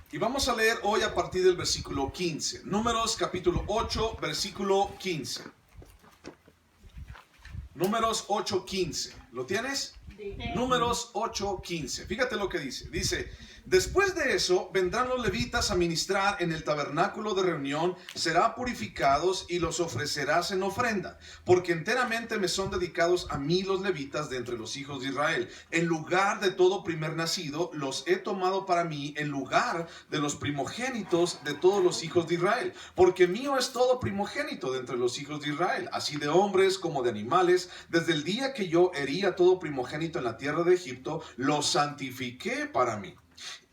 Y vamos a leer hoy a partir del versículo 15. Números capítulo 8, versículo 15. Números 8:15. ¿Lo tienes? Sí. Números 8:15. Fíjate lo que dice. Dice, después de eso vendrán los levitas a ministrar en el tabernáculo de reunión, serán purificados y los ofrecerás en ofrenda, porque enteramente me son dedicados a mí los levitas de entre los hijos de Israel. En lugar de todo primer nacido, los he tomado para mí en lugar de los primogénitos de todos los hijos de Israel, porque mío es todo primogénito de entre los hijos de Israel, así de hombres como de animales. Desde el día que yo hería todo primogénito en la tierra de Egipto, lo santifiqué para mí.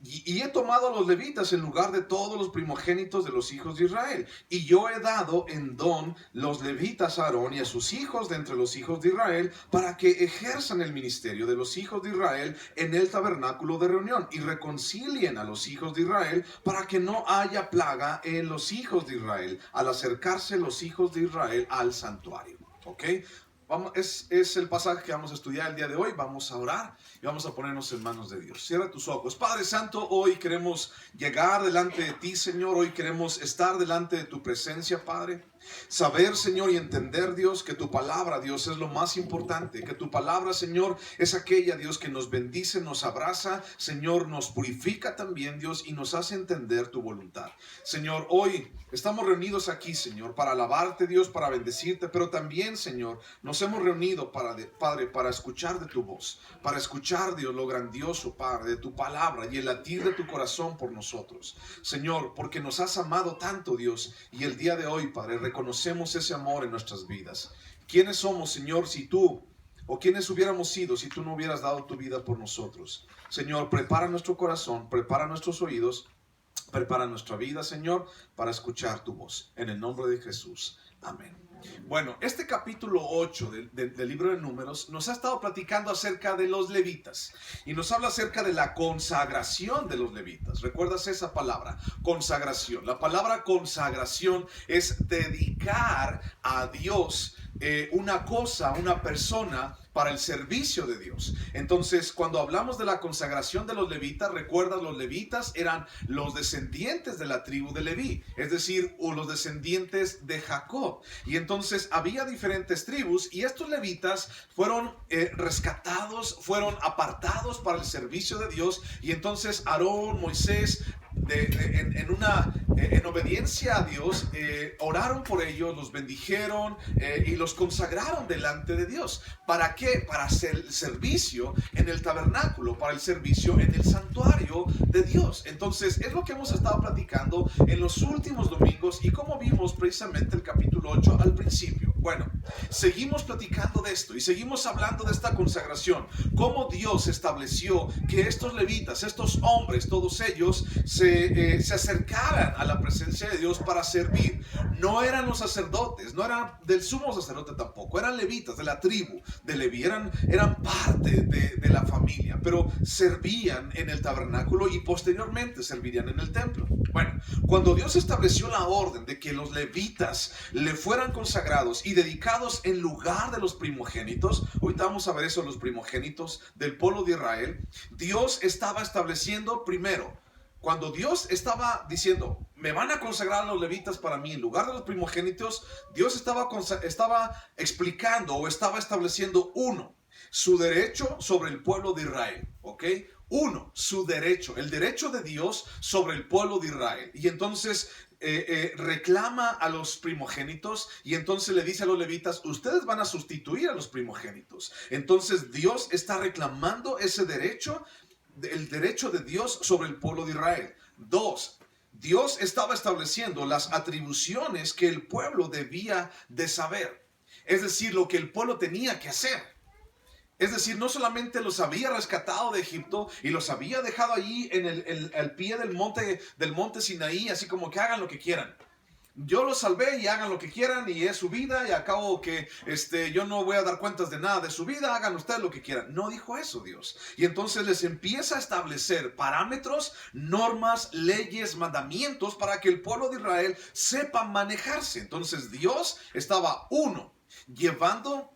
Y he tomado a los levitas en lugar de todos los primogénitos de los hijos de Israel. Y yo he dado en don los levitas a Aarón y a sus hijos de entre los hijos de Israel, para que ejerzan el ministerio de los hijos de Israel en el tabernáculo de reunión y reconcilien a los hijos de Israel, para que no haya plaga en los hijos de Israel al acercarse los hijos de Israel al santuario. ¿Ok? Es el pasaje que vamos a estudiar el día de hoy. Vamos a orar y vamos a ponernos en manos de Dios. Cierra tus ojos. Padre Santo, hoy queremos llegar delante de ti, Señor. Hoy queremos estar delante de tu presencia, Padre. Saber, Señor, y entender, Dios, que tu palabra, Dios, es lo más importante. Que tu palabra, Señor, es aquella, Dios, que nos bendice, nos abraza, Señor, nos purifica también, Dios, y nos hace entender tu voluntad. Señor, hoy estamos reunidos aquí, Señor, para alabarte, Dios, para bendecirte, pero también, Señor, nos hemos reunido, Padre, para escuchar de tu voz, para escuchar, Dios, lo grandioso, Padre, de tu palabra y el latir de tu corazón por nosotros. Señor, porque nos has amado tanto, Dios, y el día de hoy, Padre, reconocemos ese amor en nuestras vidas. ¿Quiénes somos, Señor, si tú, o quiénes hubiéramos sido si tú no hubieras dado tu vida por nosotros? Señor, prepara nuestro corazón, prepara nuestros oídos, prepara nuestra vida, Señor, para escuchar tu voz. En el nombre de Jesús. Amén. Bueno, este capítulo 8 del libro de Números nos ha estado platicando acerca de los levitas y nos habla acerca de la consagración de los levitas. ¿Recuerdas esa palabra? Consagración. La palabra consagración es dedicar a Dios una cosa, una persona para el servicio de Dios. Entonces, cuando hablamos de la consagración de los levitas, recuerda, los levitas eran los descendientes de la tribu de Leví, es decir, o los descendientes de Jacob. Y entonces había diferentes tribus y estos levitas fueron rescatados, fueron apartados para el servicio de Dios. Y entonces Aarón, Moisés, en obediencia a Dios, oraron por ellos, los bendijeron y los consagraron delante de Dios. ¿Para qué? Para hacer el servicio en el tabernáculo, para el servicio en el santuario de Dios. Entonces es lo que hemos estado platicando en los últimos domingos y como vimos precisamente el capítulo 8 al principio. Bueno, seguimos platicando de esto y seguimos hablando de esta consagración, cómo Dios estableció que estos levitas, estos hombres, todos ellos se acercaran a la presencia de Dios para servir. No eran los sacerdotes, no eran del sumo sacerdote tampoco, eran levitas de la tribu de Leví, eran parte de la familia, pero servían en el tabernáculo y posteriormente servirían en el templo. Bueno, cuando Dios estableció la orden de que los levitas le fueran consagrados y dedicados en lugar de los primogénitos, ahorita vamos a ver eso, los primogénitos del pueblo de Israel, Dios estaba estableciendo primero, cuando Dios estaba diciendo, me van a consagrar a los levitas para mí en lugar de los primogénitos, Dios estaba explicando o estaba estableciendo su derecho sobre el pueblo de Israel, ¿ok? Su derecho, el derecho de Dios sobre el pueblo de Israel. Y entonces reclama a los primogénitos y entonces le dice a los levitas, ustedes van a sustituir a los primogénitos. Entonces Dios está reclamando ese derecho, el derecho de Dios sobre el pueblo de Israel. 2. Dios estaba estableciendo las atribuciones que el pueblo debía de saber. Es decir, lo que el pueblo tenía que hacer. Es decir, no solamente los había rescatado de Egipto y los había dejado allí en el pie del monte Sinaí, así como que hagan lo que quieran. Yo los salvé y hagan lo que quieran y es su vida y acabo que yo no voy a dar cuentas de nada de su vida, hagan ustedes lo que quieran. No dijo eso Dios. Y entonces les empieza a establecer parámetros, normas, leyes, mandamientos para que el pueblo de Israel sepa manejarse. Entonces Dios estaba llevando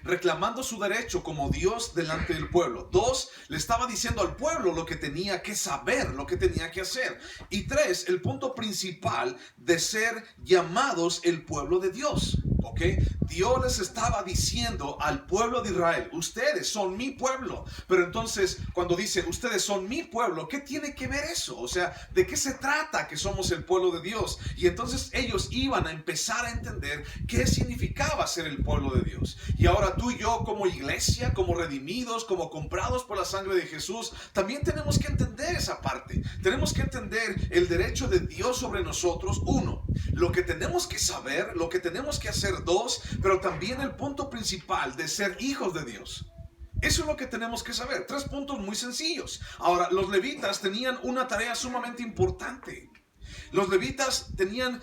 reclamando su derecho como Dios delante del pueblo. 2, le estaba diciendo al pueblo lo que tenía que saber, lo que tenía que hacer. Y 3, el punto principal de ser llamados el pueblo de Dios. ¿Ok? Dios les estaba diciendo al pueblo de Israel, ustedes son mi pueblo. Pero entonces, cuando dice, ustedes son mi pueblo, ¿qué tiene que ver eso? O sea, ¿de qué se trata que somos el pueblo de Dios? Y entonces ellos iban a empezar a entender qué significaba ser el pueblo de Dios. Y ahora tú y yo, como iglesia, como redimidos, como comprados por la sangre de Jesús, también tenemos que entender esa parte. Tenemos que entender el derecho de Dios sobre nosotros. 1, lo que tenemos que saber, lo que tenemos que hacer. 2, pero también el punto principal de ser hijos de Dios. Eso es lo que tenemos que saber. 3 puntos muy sencillos. Ahora, los levitas tenían una tarea sumamente importante. Los levitas tenían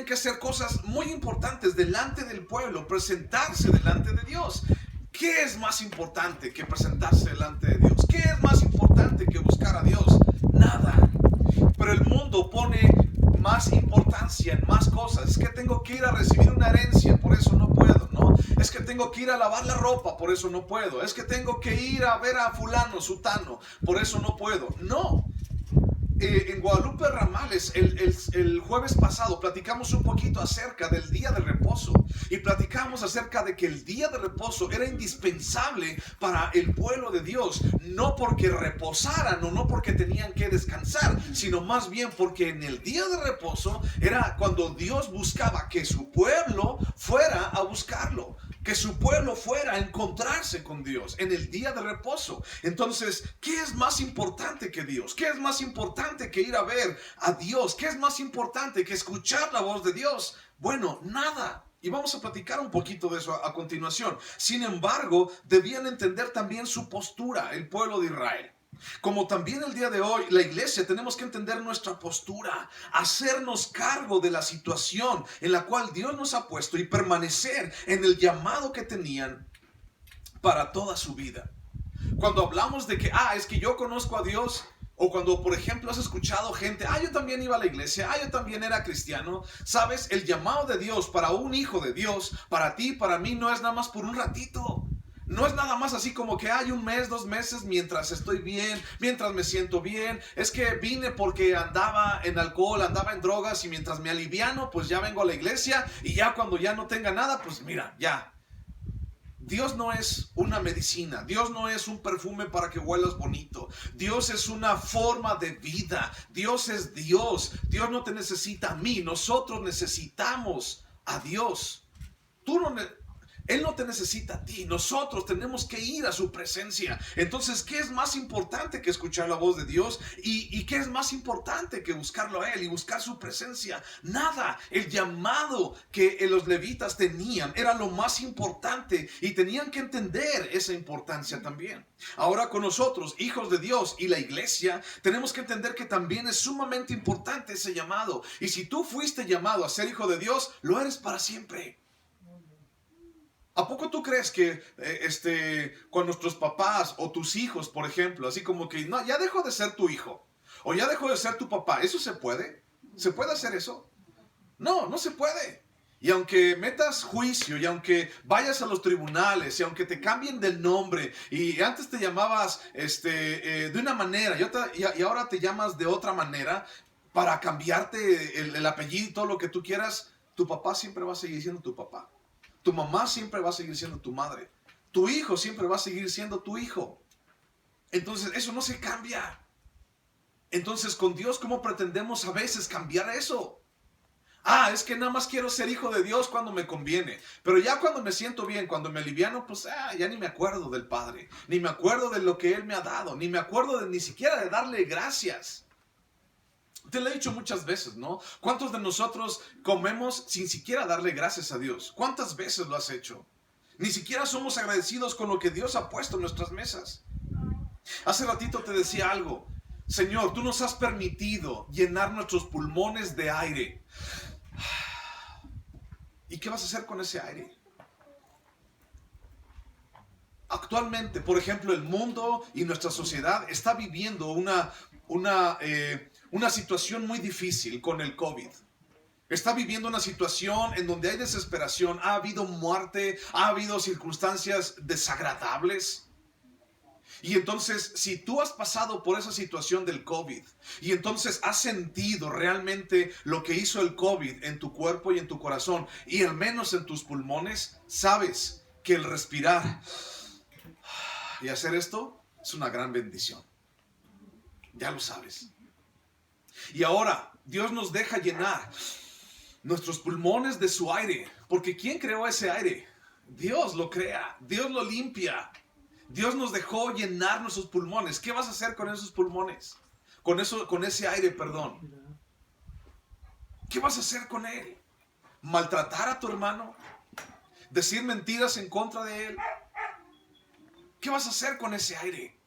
que hacer cosas muy importantes delante del pueblo, presentarse delante de Dios. ¿Qué es más importante que presentarse delante de Dios? ¿Qué es más importante que buscar a Dios? Nada. Pero el mundo pone más importancia en más cosas. Es que tengo que ir a recibir una herencia, por eso no puedo, ¿no? Es que tengo que ir a lavar la ropa, por eso no puedo. Es que tengo que ir a ver a fulano, sutano, por eso no puedo. No. En Guadalupe Ramales, el jueves pasado, platicamos un poquito acerca del día de reposo. Y platicamos acerca de que el día de reposo era indispensable para el pueblo de Dios. No porque reposaran o no porque tenían que descansar, sino más bien porque en el día de reposo era cuando Dios buscaba que su pueblo fuera a buscarlo. Que su pueblo fuera a encontrarse con Dios en el día de reposo. Entonces, ¿qué es más importante que Dios? ¿Qué es más importante que ir a ver a Dios? ¿Qué es más importante que escuchar la voz de Dios? Bueno, nada. Y vamos a platicar un poquito de eso a continuación. Sin embargo, debían entender también su postura, el pueblo de Israel. Como también el día de hoy, la iglesia, tenemos que entender nuestra postura, hacernos cargo de la situación en la cual Dios nos ha puesto y permanecer en el llamado que tenían para toda su vida. Cuando hablamos de que, es que yo conozco a Dios, o cuando, por ejemplo, has escuchado gente, yo también iba a la iglesia, yo también era cristiano, sabes, el llamado de Dios para un hijo de Dios, para ti, para mí, no es nada más por un ratito. No es nada más así como que hay un mes, 2 meses mientras estoy bien, mientras me siento bien. Es que vine porque andaba en alcohol, andaba en drogas y mientras me aliviano, pues ya vengo a la iglesia y ya cuando ya no tenga nada, pues mira, ya. Dios no es una medicina, Dios no es un perfume para que huelas bonito. Dios es una forma de vida, Dios es Dios. Dios no te necesita a mí, nosotros necesitamos a Dios. Él no te necesita a ti, nosotros tenemos que ir a su presencia. Entonces, ¿qué es más importante que escuchar la voz de Dios? ¿Y qué es más importante que buscarlo a Él y buscar su presencia? Nada. El llamado que los levitas tenían era lo más importante y tenían que entender esa importancia también. Ahora con nosotros, hijos de Dios y la iglesia, tenemos que entender que también es sumamente importante ese llamado. Y si tú fuiste llamado a ser hijo de Dios, lo eres para siempre. ¿A poco tú crees que con nuestros papás o tus hijos, por ejemplo, así como que no, ya dejó de ser tu hijo o ya dejó de ser tu papá? ¿Eso se puede? ¿Se puede hacer eso? No, no se puede. Y aunque metas juicio y aunque vayas a los tribunales y aunque te cambien del nombre y antes te llamabas de una manera y ahora te llamas de otra manera para cambiarte el apellido y todo lo que tú quieras, tu papá siempre va a seguir siendo tu papá. Tu mamá siempre va a seguir siendo tu madre. Tu hijo siempre va a seguir siendo tu hijo. Entonces, eso no se cambia. Entonces, con Dios, ¿cómo pretendemos a veces cambiar eso? Es que nada más quiero ser hijo de Dios cuando me conviene. Pero ya cuando me siento bien, cuando me aliviano, pues ya ni me acuerdo del Padre. Ni me acuerdo de lo que Él me ha dado. Ni me acuerdo ni siquiera de darle gracias. Te lo he dicho muchas veces, ¿no? ¿Cuántos de nosotros comemos sin siquiera darle gracias a Dios? ¿Cuántas veces lo has hecho? Ni siquiera somos agradecidos con lo que Dios ha puesto en nuestras mesas. Hace ratito te decía algo. Señor, tú nos has permitido llenar nuestros pulmones de aire. ¿Y qué vas a hacer con ese aire? Actualmente, por ejemplo, el mundo y nuestra sociedad está viviendo una situación muy difícil con el COVID. está viviendo una situación en donde hay desesperación, ha habido muerte, ha habido circunstancias desagradables. Y entonces, si tú has pasado por esa situación del COVID y entonces has sentido realmente lo que hizo el COVID en tu cuerpo y en tu corazón y al menos en tus pulmones, sabes que el respirar y hacer esto es una gran bendición. Ya lo sabes. Y ahora Dios nos deja llenar nuestros pulmones de su aire, porque ¿quién creó ese aire? Dios lo crea, Dios lo limpia. Dios nos dejó llenar nuestros pulmones. ¿Qué vas a hacer con esos pulmones? Con ese aire, perdón. ¿Qué vas a hacer con él? ¿Maltratar a tu hermano? ¿Decir mentiras en contra de él? ¿Qué vas a hacer con ese aire?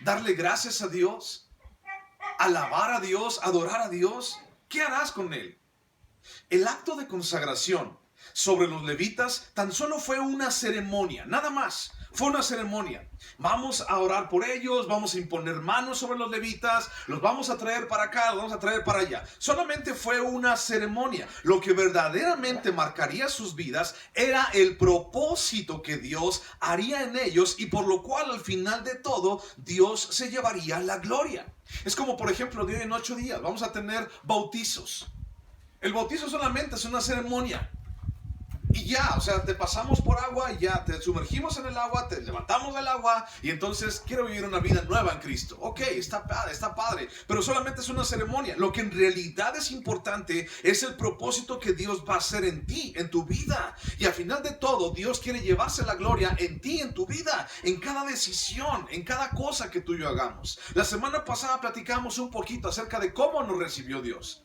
¿Darle gracias a Dios? ¿Alabar a Dios? ¿Adorar a Dios? ¿Qué harás con él? El acto de consagración sobre los levitas tan solo fue una ceremonia, nada más. Fue una ceremonia. Vamos a orar por ellos, vamos a imponer manos sobre los levitas, los vamos a traer para acá, los vamos a traer para allá. Solamente fue una ceremonia. Lo que verdaderamente marcaría sus vidas era el propósito que Dios haría en ellos y por lo cual al final de todo Dios se llevaría la gloria. Es como por ejemplo de hoy en 8 días vamos a tener bautizos. El bautizo solamente es una ceremonia. Y ya, o sea, te pasamos por agua y ya te sumergimos en el agua, te levantamos del agua y entonces quiero vivir una vida nueva en Cristo. Ok, está padre, pero solamente es una ceremonia. Lo que en realidad es importante es el propósito que Dios va a hacer en ti, en tu vida. Y al final de todo, Dios quiere llevarse la gloria en ti, en tu vida, en cada decisión, en cada cosa que tú y yo hagamos. La semana pasada platicamos un poquito acerca de cómo nos recibió Dios.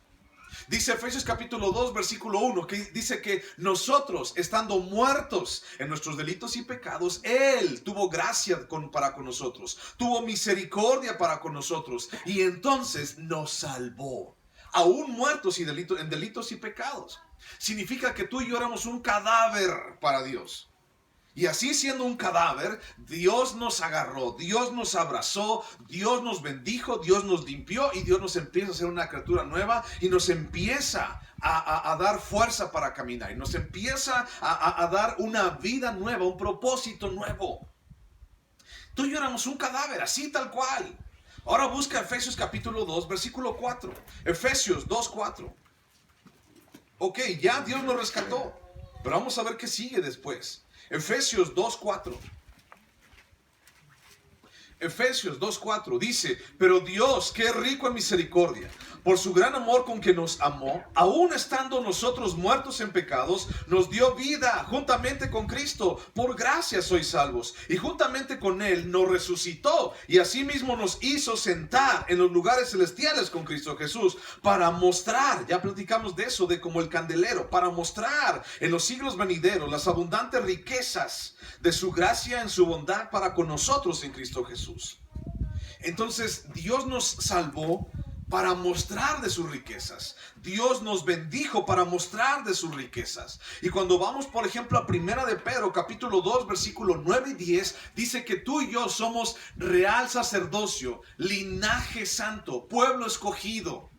Dice Efesios capítulo 2 versículo 1 que dice que nosotros estando muertos en nuestros delitos y pecados, Él tuvo gracia para con nosotros, tuvo misericordia para con nosotros y entonces nos salvó. Aún muertos en delitos y pecados. Significa que tú y yo éramos un cadáver para Dios. Y así siendo un cadáver, Dios nos agarró, Dios nos abrazó, Dios nos bendijo, Dios nos limpió y Dios nos empieza a hacer una criatura nueva y nos empieza a dar fuerza para caminar y nos empieza a dar una vida nueva, un propósito nuevo. Tú y yo éramos un cadáver, así tal cual. Ahora busca Efesios capítulo 2, versículo 4. Efesios 2, 4. Ok, ya Dios nos rescató, pero vamos a ver qué sigue después. Efesios 2:4. Efesios 2:4 dice, pero Dios, que es rico en misericordia, por su gran amor con que nos amó, aun estando nosotros muertos en pecados, nos dio vida juntamente con Cristo. Por gracia sois salvos. Y juntamente con Él nos resucitó y asimismo nos hizo sentar en los lugares celestiales con Cristo Jesús para mostrar, ya platicamos de eso, de como el candelero, para mostrar en los siglos venideros las abundantes riquezas de su gracia en su bondad para con nosotros en Cristo Jesús. Entonces Dios nos salvó para mostrar de sus riquezas. Dios nos bendijo para mostrar de sus riquezas. Y cuando vamos, por ejemplo, a 1 de Pedro, capítulo 2, versículos 9 y 10, dice que tú y yo somos real sacerdocio, linaje santo, pueblo escogido,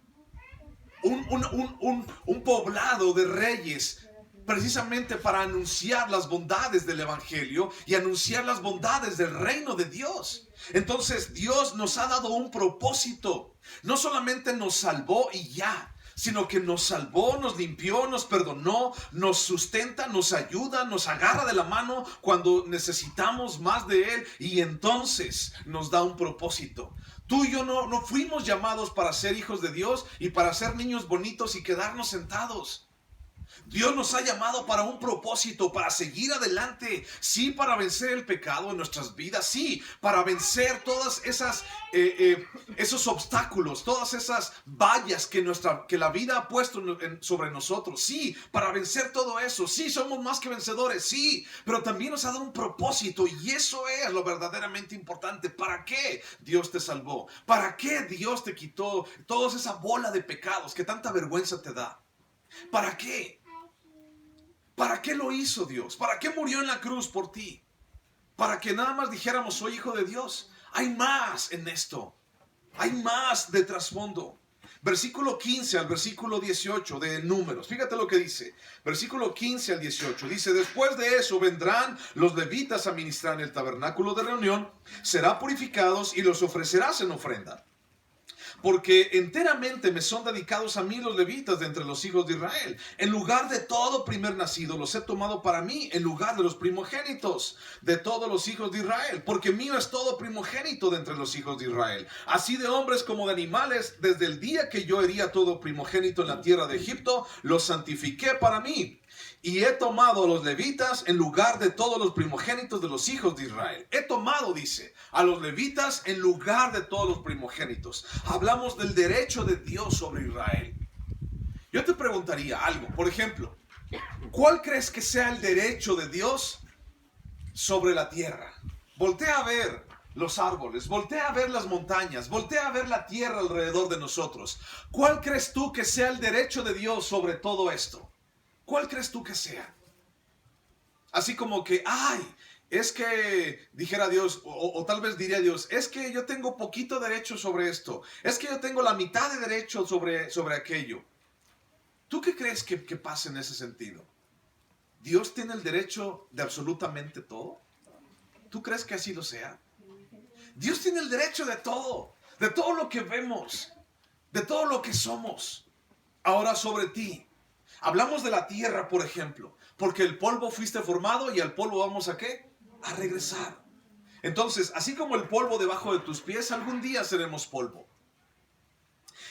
un poblado de reyes, precisamente para anunciar las bondades del evangelio y anunciar las bondades del reino de Dios. Entonces Dios nos ha dado un propósito. No solamente nos salvó y ya, sino que nos salvó, nos limpió, nos perdonó, nos sustenta, nos ayuda, nos agarra de la mano cuando necesitamos más de Él y entonces nos da un propósito. Tú y yo no fuimos llamados para ser hijos de Dios y para ser niños bonitos y quedarnos sentados. Dios nos ha llamado para un propósito, para seguir adelante, sí, para vencer el pecado en nuestras vidas, sí, para vencer todas esos obstáculos, todas esas vallas que la vida ha puesto sobre nosotros, sí, para vencer todo eso, sí, somos más que vencedores, sí, pero también nos ha dado un propósito y eso es lo verdaderamente importante. ¿Para qué Dios te salvó? ¿Para qué Dios te quitó toda esa bola de pecados que tanta vergüenza te da? ¿Para qué? ¿Para qué lo hizo Dios? ¿Para qué murió en la cruz por ti? Para que nada más dijéramos, soy hijo de Dios. Hay más en esto. Hay más de trasfondo. Versículo 15 al versículo 18 de Números. Fíjate lo que dice. Versículo 15 al 18. Dice, después de eso vendrán los levitas a ministrar en el tabernáculo de reunión. Será purificados y los ofrecerás en ofrenda. Porque enteramente me son dedicados a mí los levitas de entre los hijos de Israel. En lugar de todo primer nacido, los he tomado para mí, en lugar de los primogénitos de todos los hijos de Israel. Porque mío es todo primogénito de entre los hijos de Israel. Así de hombres como de animales, desde el día que yo hería todo primogénito en la tierra de Egipto, los santifiqué para mí. Y he tomado a los levitas en lugar de todos los primogénitos de los hijos de Israel. He tomado, dice, a los levitas en lugar de todos los primogénitos. Hablamos del derecho de Dios sobre Israel. Yo te preguntaría algo. Por ejemplo, ¿cuál crees que sea el derecho de Dios sobre la tierra? Voltea a ver los árboles, voltea a ver las montañas, voltea a ver la tierra alrededor de nosotros. ¿Cuál crees tú que sea el derecho de Dios sobre todo esto? ¿Cuál crees tú que sea? Así como que, es que dijera Dios, o tal vez diría Dios, es que yo tengo poquito derecho sobre esto. Es que yo tengo la mitad de derecho sobre aquello. ¿Tú qué crees que pasa en ese sentido? ¿Dios tiene el derecho de absolutamente todo? ¿Tú crees que así lo sea? Dios tiene el derecho de todo lo que vemos, de todo lo que somos. Ahora sobre ti. Hablamos de la tierra, por ejemplo, porque el polvo fuiste formado y al polvo vamos ¿a qué? A regresar. Entonces, así como el polvo debajo de tus pies, algún día seremos polvo.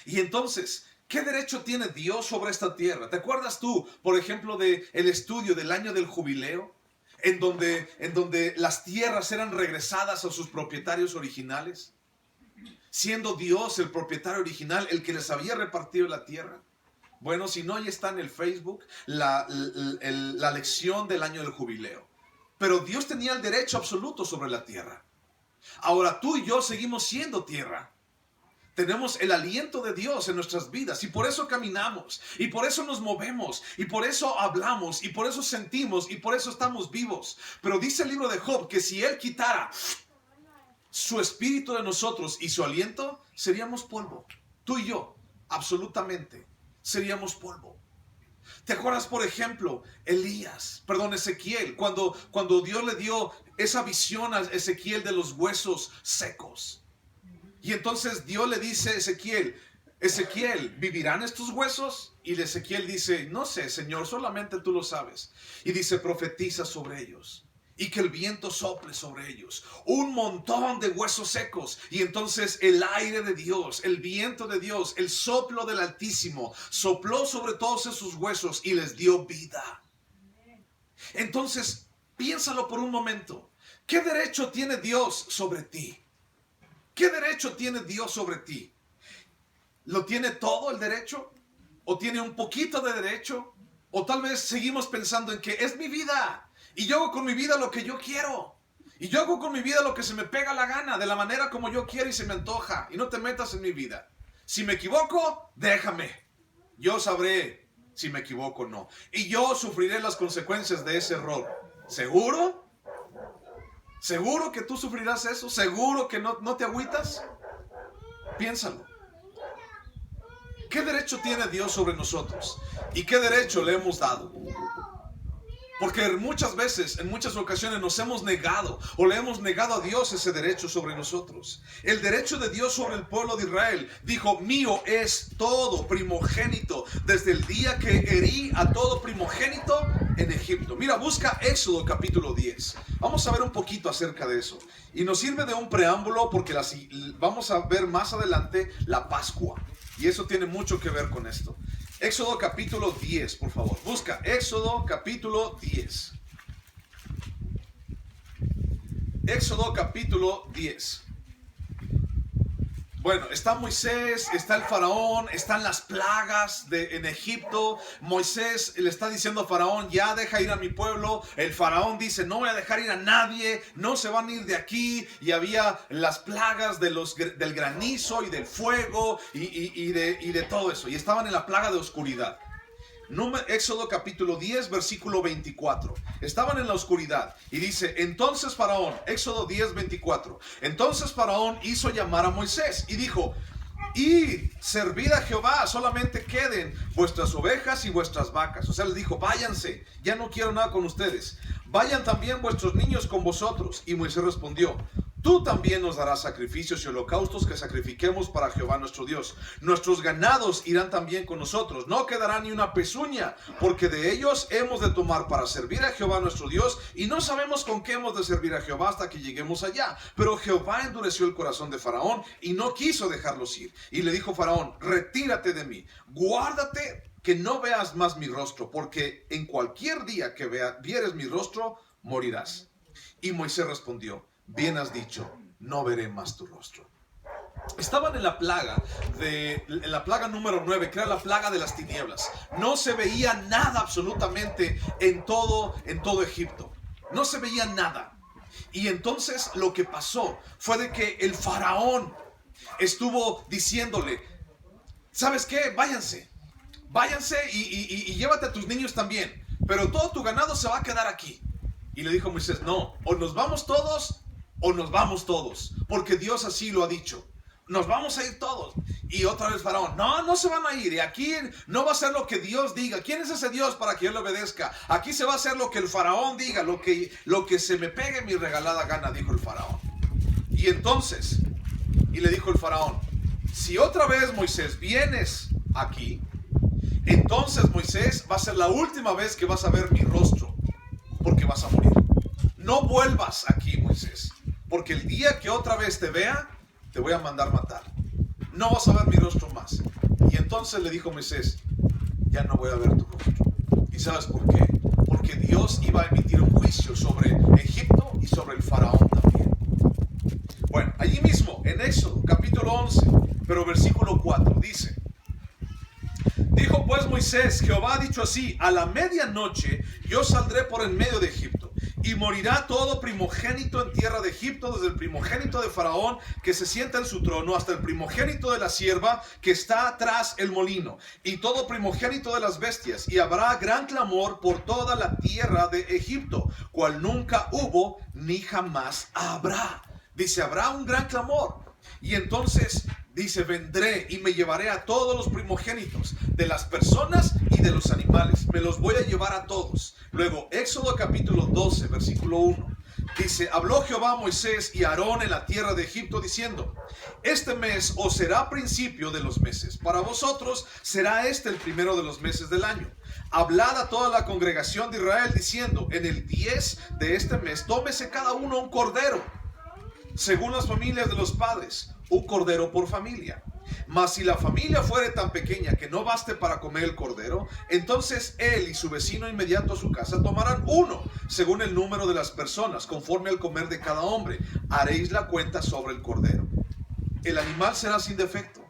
Y entonces, ¿qué derecho tiene Dios sobre esta tierra? ¿Te acuerdas tú, por ejemplo, del estudio del año del jubileo? En donde las tierras eran regresadas a sus propietarios originales, siendo Dios el propietario original, el que les había repartido la tierra. Bueno, si no, ahí está en el Facebook la lección del año del jubileo. Pero Dios tenía el derecho absoluto sobre la tierra. Ahora tú y yo seguimos siendo tierra. Tenemos el aliento de Dios en nuestras vidas y por eso caminamos, y por eso nos movemos, y por eso hablamos, y por eso sentimos, y por eso estamos vivos. Pero dice el libro de Job que si Él quitara su espíritu de nosotros y su aliento, seríamos polvo. Tú y yo, absolutamente. Seríamos polvo. ¿Te acuerdas, por ejemplo, Ezequiel, cuando Dios le dio esa visión a Ezequiel de los huesos secos? Y entonces Dios le dice a Ezequiel, ¿vivirán estos huesos? Y Ezequiel dice, no sé, Señor, solamente tú lo sabes. Y dice, profetiza sobre ellos. Y que el viento sople sobre ellos. Un montón de huesos secos. Y entonces el aire de Dios, el viento de Dios, el soplo del Altísimo, sopló sobre todos esos huesos y les dio vida. Entonces, piénsalo por un momento. ¿Qué derecho tiene Dios sobre ti? ¿Qué derecho tiene Dios sobre ti? ¿Lo tiene todo el derecho? ¿O tiene un poquito de derecho? ¿O tal vez seguimos pensando en que es mi vida? Y yo hago con mi vida lo que yo quiero. Y yo hago con mi vida lo que se me pega la gana, de la manera como yo quiero y se me antoja. Y no te metas en mi vida. Si me equivoco, déjame. Yo sabré si me equivoco o no. Y yo sufriré las consecuencias de ese error. ¿Seguro? ¿Seguro que tú sufrirás eso? ¿Seguro que no te agüitas? Piénsalo. ¿Qué derecho tiene Dios sobre nosotros? ¿Y qué derecho le hemos dado? Porque muchas veces, en muchas ocasiones nos hemos negado o le hemos negado a Dios ese derecho sobre nosotros. El derecho de Dios sobre el pueblo de Israel dijo, mío es todo primogénito desde el día que herí a todo primogénito en Egipto. Mira, busca Éxodo capítulo 10. Vamos a ver un poquito acerca de eso. Y nos sirve de un preámbulo porque vamos a ver más adelante la Pascua. Y eso tiene mucho que ver con esto. Éxodo capítulo 10, por favor. Busca Éxodo capítulo 10. Éxodo capítulo 10. Bueno, está Moisés, está el faraón, están las plagas en Egipto. Moisés le está diciendo a faraón, ya deja ir a mi pueblo. El faraón dice, no voy a dejar ir a nadie, no se van a ir de aquí. Y había las plagas del granizo y del fuego y de todo eso. Y estaban en la plaga de oscuridad. Éxodo capítulo 10, versículo 24. Estaban en la oscuridad. Y dice, entonces Faraón, Éxodo 10, 24. Entonces Faraón hizo llamar a Moisés y dijo, y servid a Jehová, solamente queden vuestras ovejas y vuestras vacas. O sea, les dijo, váyanse, ya no quiero nada con ustedes. Vayan también vuestros niños con vosotros. Y Moisés respondió, tú también nos darás sacrificios y holocaustos que sacrifiquemos para Jehová nuestro Dios. Nuestros ganados irán también con nosotros. No quedará ni una pezuña, porque de ellos hemos de tomar para servir a Jehová nuestro Dios. Y no sabemos con qué hemos de servir a Jehová hasta que lleguemos allá. Pero Jehová endureció el corazón de Faraón y no quiso dejarlos ir. Y le dijo Faraón, retírate de mí, guárdate que no veas más mi rostro, porque en cualquier día que vieres mi rostro, morirás. Y Moisés respondió, bien has dicho, no veré más tu rostro. Estaban en la plaga número 9, que era la plaga de las tinieblas. No se veía nada absolutamente en todo Egipto. No se veía nada. Y entonces lo que pasó fue de que el faraón estuvo diciéndole, ¿sabes qué? Váyanse y llévate a tus niños también, pero todo tu ganado se va a quedar aquí. Y le dijo Moisés, no, o nos vamos todos o nos vamos todos, porque Dios así lo ha dicho. Nos vamos a ir todos. Y otra vez Faraón, no se van a ir. Y aquí no va a ser lo que Dios diga. ¿Quién es ese Dios para que yo le obedezca? Aquí se va a hacer lo que el faraón diga, lo que se me pegue mi regalada gana, dijo el faraón. Y entonces, y le dijo el faraón, si otra vez Moisés vienes aquí, entonces Moisés va a ser la última vez que vas a ver mi rostro, porque vas a morir. No vuelvas aquí, Moisés, porque el día que otra vez te vea, te voy a mandar matar. No vas a ver mi rostro más. Y entonces le dijo Moisés, ya no voy a ver tu rostro. ¿Y sabes por qué? Porque Dios iba a emitir un juicio sobre Egipto y sobre el faraón también. Bueno, allí mismo, en Éxodo, capítulo 11, pero versículo 4, dice, dijo pues Moisés, Jehová ha dicho así, a la medianoche yo saldré por en medio de Egipto, y morirá todo primogénito en tierra de Egipto, desde el primogénito de Faraón que se sienta en su trono, hasta el primogénito de la sierva que está tras el molino, y todo primogénito de las bestias, y habrá gran clamor por toda la tierra de Egipto, cual nunca hubo ni jamás habrá. Dice, habrá un gran clamor. Y entonces dice, vendré y me llevaré a todos los primogénitos de las personas y de los animales. Me los voy a llevar a todos. Luego, Éxodo capítulo 12, versículo 1. Dice, habló Jehová a Moisés y a Aarón en la tierra de Egipto diciendo, este mes os será principio de los meses. Para vosotros será este el primero de los meses del año. Hablad a toda la congregación de Israel diciendo, en el 10 de este mes tómese cada uno un cordero, según las familias de los padres, un cordero por familia. Mas si la familia fuere tan pequeña que no baste para comer el cordero, entonces él y su vecino inmediato a su casa tomarán uno, según el número de las personas, conforme al comer de cada hombre. Haréis la cuenta sobre el cordero. El animal será sin defecto,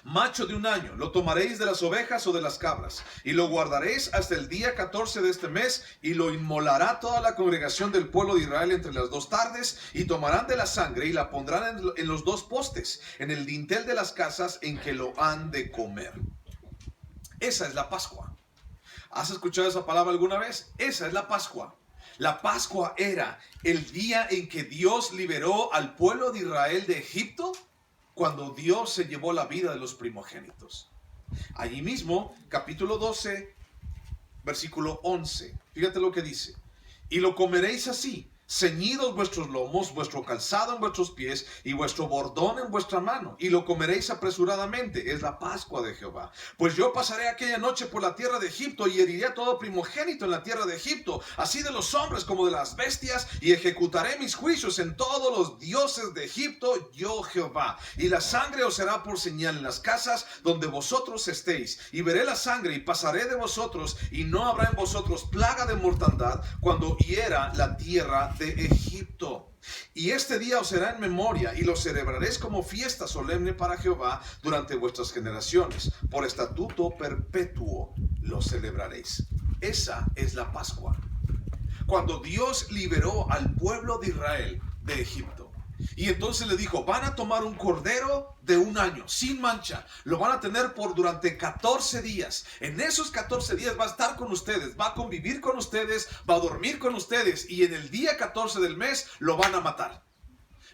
macho de un año. Lo tomaréis de las ovejas o de las cabras, y lo guardaréis hasta el día 14 de este mes, y lo inmolará toda la congregación del pueblo de Israel entre las 2 tardes, y tomarán de la sangre y la pondrán en los 2 postes, en el dintel de las casas en que lo han de comer. Esa es la Pascua. ¿Has escuchado esa palabra alguna vez? Esa es la Pascua. La Pascua era el día en que Dios liberó al pueblo de Israel de Egipto, cuando Dios se llevó la vida de los primogénitos. Allí mismo, capítulo 12, versículo 11. Fíjate lo que dice. Y lo comeréis así, ceñidos vuestros lomos, vuestro calzado en vuestros pies y vuestro bordón en vuestra mano. Y lo comeréis apresuradamente. Es la Pascua de Jehová. Pues yo pasaré aquella noche por la tierra de Egipto y heriré a todo primogénito en la tierra de Egipto, así de los hombres como de las bestias, y ejecutaré mis juicios en todos los dioses de Egipto, yo Jehová. Y la sangre os será por señal en las casas donde vosotros estéis. Y veré la sangre y pasaré de vosotros, y no habrá en vosotros plaga de mortandad cuando hiera la tierra de Egipto. Y este día os será en memoria, y lo celebraréis como fiesta solemne para Jehová durante vuestras generaciones. Por estatuto perpetuo lo celebraréis. Esa es la Pascua. Cuando Dios liberó al pueblo de Israel de Egipto. Y entonces le dijo, van a tomar un cordero de un año, sin mancha. Lo van a tener durante 14 días. En esos 14 días va a estar con ustedes, va a convivir con ustedes, va a dormir con ustedes. Y en el día 14 del mes lo van a matar.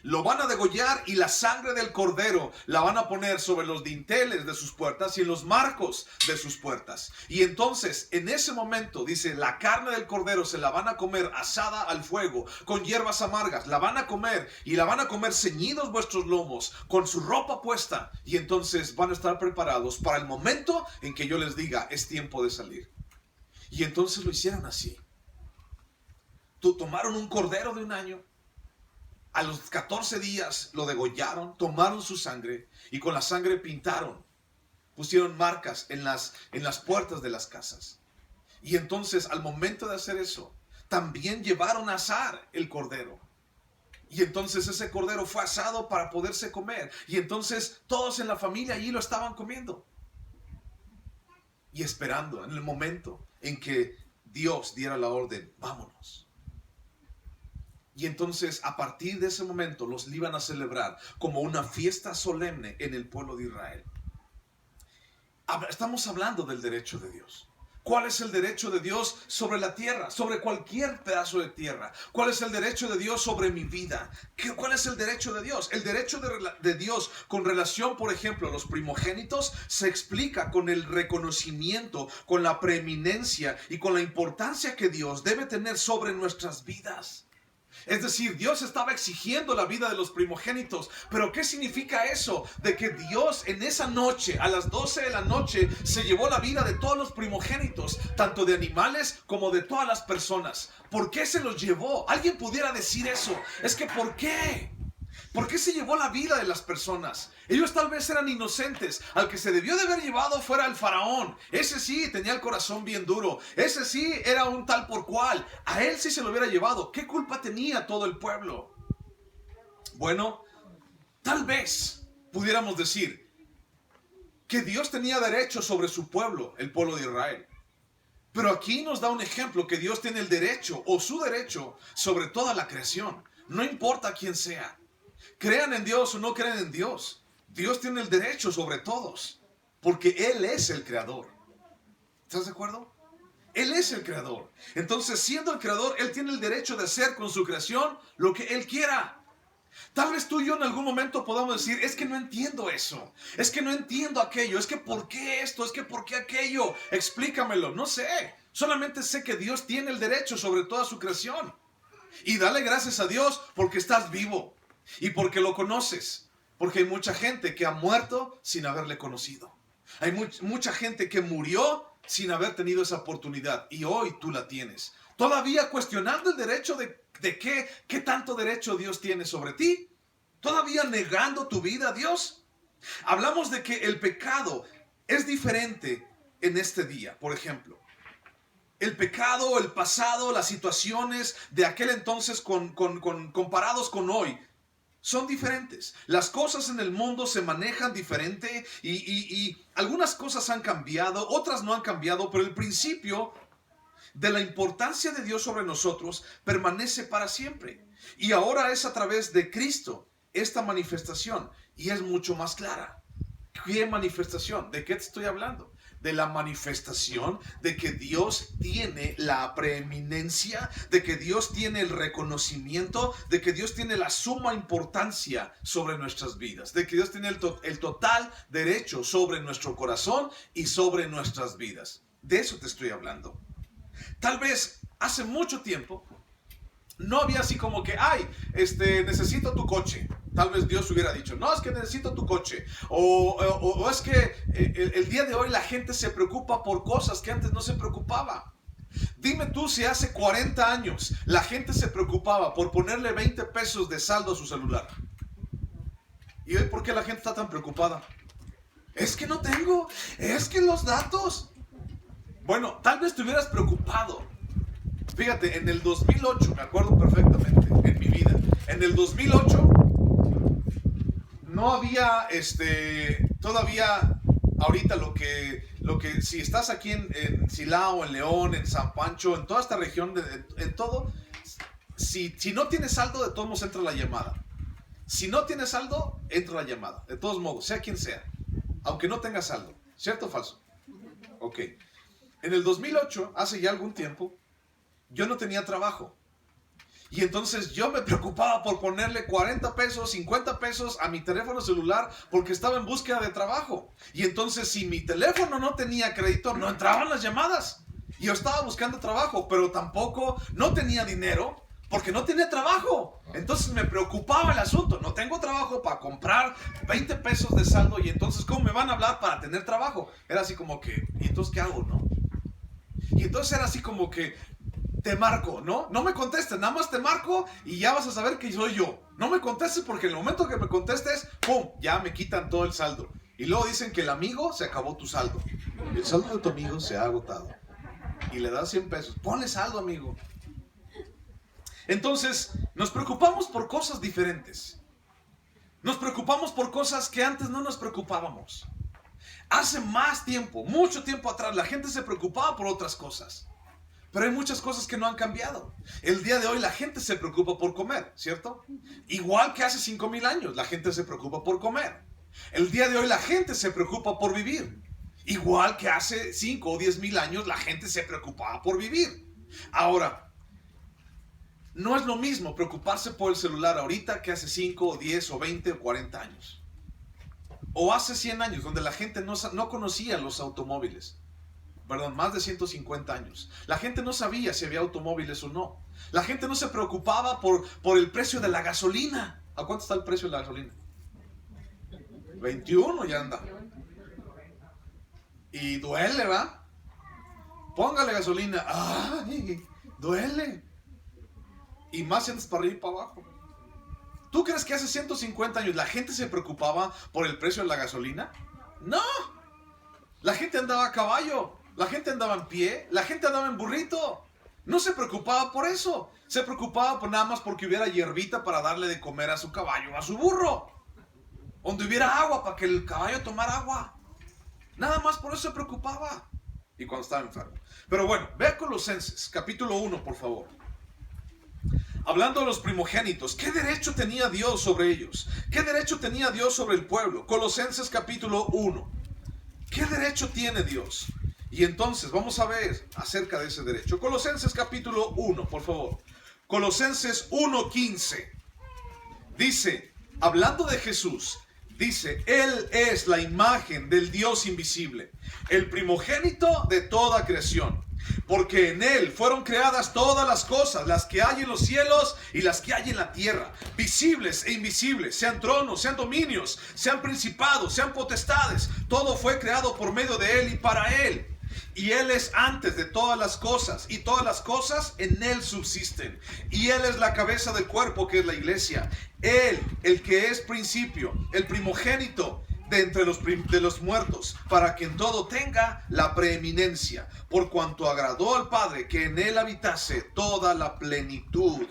lo van a degollar y la sangre del cordero la van a poner sobre los dinteles de sus puertas y en los marcos de sus puertas. Y entonces, en ese momento, dice, la carne del cordero se la van a comer asada al fuego, con hierbas amargas. La van a comer y la van a comer ceñidos vuestros lomos, con su ropa puesta. Y entonces van a estar preparados para el momento en que yo les diga, es tiempo de salir. Y entonces lo hicieron así. Tomaron un cordero de un año. A los 14 días lo degollaron, tomaron su sangre y con la sangre pintaron, pusieron marcas en las puertas de las casas. Y entonces al momento de hacer eso, también llevaron a asar el cordero. Y entonces ese cordero fue asado para poderse comer. Y entonces todos en la familia allí lo estaban comiendo. Y esperando en el momento en que Dios diera la orden, vámonos. Y entonces a partir de ese momento los iban a celebrar como una fiesta solemne en el pueblo de Israel. Estamos hablando del derecho de Dios. ¿Cuál es el derecho de Dios sobre la tierra? Sobre cualquier pedazo de tierra. ¿Cuál es el derecho de Dios sobre mi vida? ¿Cuál es el derecho de Dios? El derecho de Dios con relación, por ejemplo, a los primogénitos se explica con el reconocimiento, con la preeminencia y con la importancia que Dios debe tener sobre nuestras vidas. Es decir, Dios estaba exigiendo la vida de los primogénitos. Pero ¿qué significa eso? De que Dios en esa noche, a las 12 de la noche, se llevó la vida de todos los primogénitos, tanto de animales como de todas las personas. ¿Por qué se los llevó? Alguien pudiera decir eso. Es que ¿por qué? ¿Por qué se llevó la vida de las personas? Ellos tal vez eran inocentes. Al que se debió de haber llevado fuera el faraón. Ese sí tenía el corazón bien duro. Ese sí era un tal por cual. A él sí se lo hubiera llevado. ¿Qué culpa tenía todo el pueblo? Bueno, tal vez pudiéramos decir que Dios tenía derecho sobre su pueblo, el pueblo de Israel. Pero aquí nos da un ejemplo que Dios tiene el derecho o su derecho sobre toda la creación. No importa quién sea. Crean en Dios o no crean en Dios, Dios tiene el derecho sobre todos, porque Él es el creador. ¿Estás de acuerdo? Él es el creador. Entonces, siendo el creador, Él tiene el derecho de hacer con su creación lo que Él quiera. Tal vez tú y yo en algún momento podamos decir, es que no entiendo eso, es que no entiendo aquello, es que ¿por qué esto? Es que ¿por qué aquello? Explícamelo. No sé, solamente sé que Dios tiene el derecho sobre toda su creación. Y dale gracias a Dios porque estás vivo. Y porque lo conoces, porque hay mucha gente que ha muerto sin haberle conocido. Hay mucha gente que murió sin haber tenido esa oportunidad y hoy tú la tienes. Todavía cuestionando el derecho de qué tanto derecho Dios tiene sobre ti. Todavía negando tu vida a Dios. Hablamos de que el pecado es diferente en este día, por ejemplo. El pecado, el pasado, las situaciones de aquel entonces comparados con hoy son diferentes. Las cosas en el mundo se manejan diferente y algunas cosas han cambiado, otras no han cambiado, pero el principio de la importancia de Dios sobre nosotros permanece para siempre. Y ahora es a través de Cristo esta manifestación y es mucho más clara. ¿Qué manifestación? ¿De qué te estoy hablando? De la manifestación de que Dios tiene la preeminencia, de que Dios tiene el reconocimiento, de que Dios tiene la suma importancia sobre nuestras vidas, de que Dios tiene el total derecho sobre nuestro corazón y sobre nuestras vidas. De eso te estoy hablando. Tal vez hace mucho tiempo no había así como que, necesito tu coche. Tal vez Dios hubiera dicho, no, es que necesito tu coche. O es que el día de hoy la gente se preocupa por cosas que antes no se preocupaba. Dime tú si hace 40 años la gente se preocupaba por ponerle 20 pesos de saldo a su celular. ¿Y hoy por qué la gente está tan preocupada? Es que no tengo, es que los datos. Bueno, tal vez te hubieras preocupado. Fíjate, en el 2008, me acuerdo perfectamente, en mi vida, en el 2008 no había, todavía ahorita lo que si estás aquí en Silao, en León, en San Pancho, en toda esta región, en todo, si no tienes saldo, de todos modos entra la llamada. Si no tienes saldo, entra la llamada, de todos modos, sea quien sea, aunque no tengas saldo, ¿cierto o falso? Ok, en el 2008, hace ya algún tiempo, yo no tenía trabajo Y entonces yo me preocupaba por ponerle 40 pesos, 50 pesos a mi teléfono celular porque estaba en búsqueda de trabajo. Y entonces si mi teléfono no tenía crédito, no entraban las llamadas. Y yo estaba buscando trabajo, pero tampoco no tenía dinero porque no tenía trabajo. Entonces me preocupaba el asunto. No tengo trabajo para comprar 20 pesos de saldo y entonces ¿cómo me van a hablar para tener trabajo? Era así como que, ¿y entonces qué hago, no? Y entonces era así como que te marco, ¿no? No me contestes, nada más te marco y ya vas a saber que soy yo. No me contestes porque en el momento que me contestes, ¡pum! Ya me quitan todo el saldo. Y luego dicen que el amigo se acabó tu saldo. El saldo de tu amigo se ha agotado. Y le das 100 pesos. Ponle saldo, amigo. Entonces, nos preocupamos por cosas diferentes. Nos preocupamos por cosas que antes no nos preocupábamos. Hace más tiempo, mucho tiempo atrás, la gente se preocupaba por otras cosas. Pero hay muchas cosas que no han cambiado. El día de hoy la gente se preocupa por comer, ¿cierto? Igual que hace 5,000 años, la gente se preocupa por comer. El día de hoy la gente se preocupa por vivir. Igual que hace 5 o 10,000 años, la gente se preocupaba por vivir. Ahora, no es lo mismo preocuparse por el celular ahorita que hace 5 o 10 o 20 o 40 años. O hace 100 años, donde la gente no conocía los automóviles. Perdón, más de 150 años. La gente no sabía si había automóviles o no. La gente no se preocupaba por el precio de la gasolina. ¿A cuánto está el precio de la gasolina? 21 ya anda. Y duele, ¿va? Póngale gasolina. ¡Ay! Duele. Y más si andas para arriba y para abajo. ¿Tú crees que hace 150 años la gente se preocupaba por el precio de la gasolina? ¡No! La gente andaba a caballo. La gente andaba en pie, la gente andaba en burrito. No se preocupaba por eso. Se preocupaba por nada más porque hubiera hierbita para darle de comer a su caballo, a su burro. Donde hubiera agua para que el caballo tomara agua. Nada más por eso se preocupaba. Y cuando estaba enfermo. Pero bueno, ve a Colosenses, capítulo 1, por favor. Hablando de los primogénitos, ¿qué derecho tenía Dios sobre ellos? ¿Qué derecho tenía Dios sobre el pueblo? Colosenses, capítulo 1. ¿Qué derecho tiene Dios? Y entonces vamos a ver acerca de ese derecho. Colosenses capítulo 1, por favor. Colosenses 1:15. Dice, hablando de Jesús, dice, Él es la imagen del Dios invisible, el primogénito de toda creación. Porque en Él fueron creadas todas las cosas, las que hay en los cielos y las que hay en la tierra, visibles e invisibles, sean tronos, sean dominios, sean principados, sean potestades. Todo fue creado por medio de Él y para Él. Y Él es antes de todas las cosas, y todas las cosas en Él subsisten. Y Él es la cabeza del cuerpo, que es la iglesia. Él, el que es principio, el primogénito de entre los muertos, para que en todo tenga la preeminencia, por cuanto agradó al Padre que en Él habitase toda la plenitud.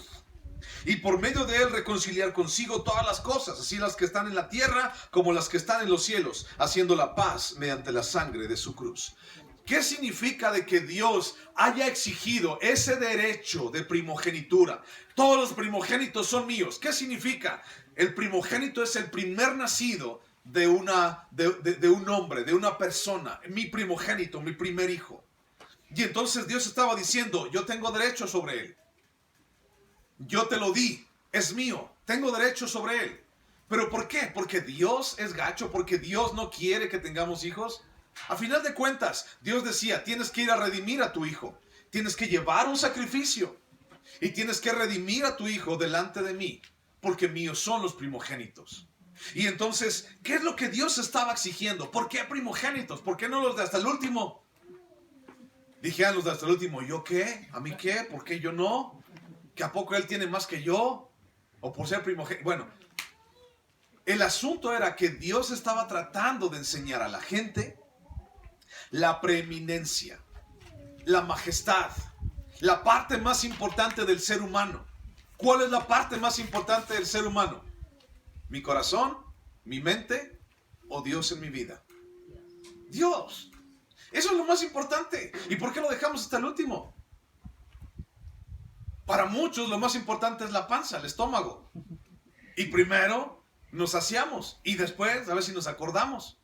Y por medio de Él reconciliar consigo todas las cosas, así las que están en la tierra como las que están en los cielos, haciendo la paz mediante la sangre de su cruz. ¿Qué significa de que Dios haya exigido ese derecho de primogenitura? Todos los primogénitos son míos. ¿Qué significa? El primogénito es el primer nacido de un hombre, de una persona. Mi primogénito, mi primer hijo. Y entonces Dios estaba diciendo, yo tengo derecho sobre él. Yo te lo di, es mío, tengo derecho sobre él. ¿Pero por qué? ¿Porque Dios es gacho? ¿Porque Dios no quiere que tengamos hijos? A final de cuentas, Dios decía, tienes que ir a redimir a tu hijo. Tienes que llevar un sacrificio. Y tienes que redimir a tu hijo delante de mí. Porque míos son los primogénitos. Y entonces, ¿qué es lo que Dios estaba exigiendo? ¿Por qué primogénitos? ¿Por qué no los de hasta el último? Dije a los de hasta el último, ¿yo qué? ¿A mí qué? ¿Por qué yo no? ¿Que a poco él tiene más que yo? ¿O por ser primogénito? Bueno, el asunto era que Dios estaba tratando de enseñar a la gente la preeminencia, la majestad, la parte más importante del ser humano. ¿Cuál es la parte más importante del ser humano? ¿Mi corazón? ¿Mi mente? ¿O Dios en mi vida? Dios. Eso es lo más importante. ¿Y por qué lo dejamos hasta el último? Para muchos lo más importante es la panza, el estómago. Y primero nos saciamos y después a ver si nos acordamos.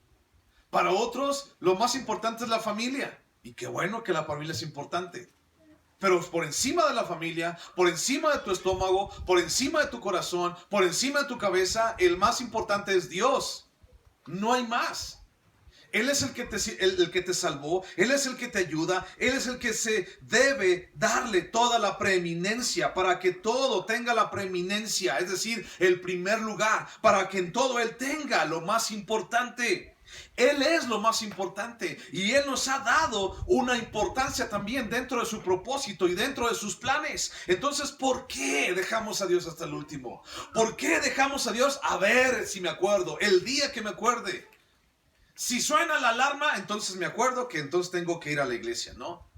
Para otros lo más importante es la familia. Y qué bueno que la familia es importante. Pero por encima de la familia, por encima de tu estómago, por encima de tu corazón, por encima de tu cabeza, el más importante es Dios. No hay más. Él es el que te salvó, Él es el que te ayuda, Él es el que se debe darle toda la preeminencia para que todo tenga la preeminencia, es decir, el primer lugar, para que en todo Él tenga lo más importante. Él es lo más importante y Él nos ha dado una importancia también dentro de su propósito y dentro de sus planes. Entonces, ¿por qué dejamos a Dios hasta el último? ¿Por qué dejamos a Dios? A ver si me acuerdo, el día que me acuerde. Si suena la alarma, entonces me acuerdo que entonces tengo que ir a la iglesia, ¿no?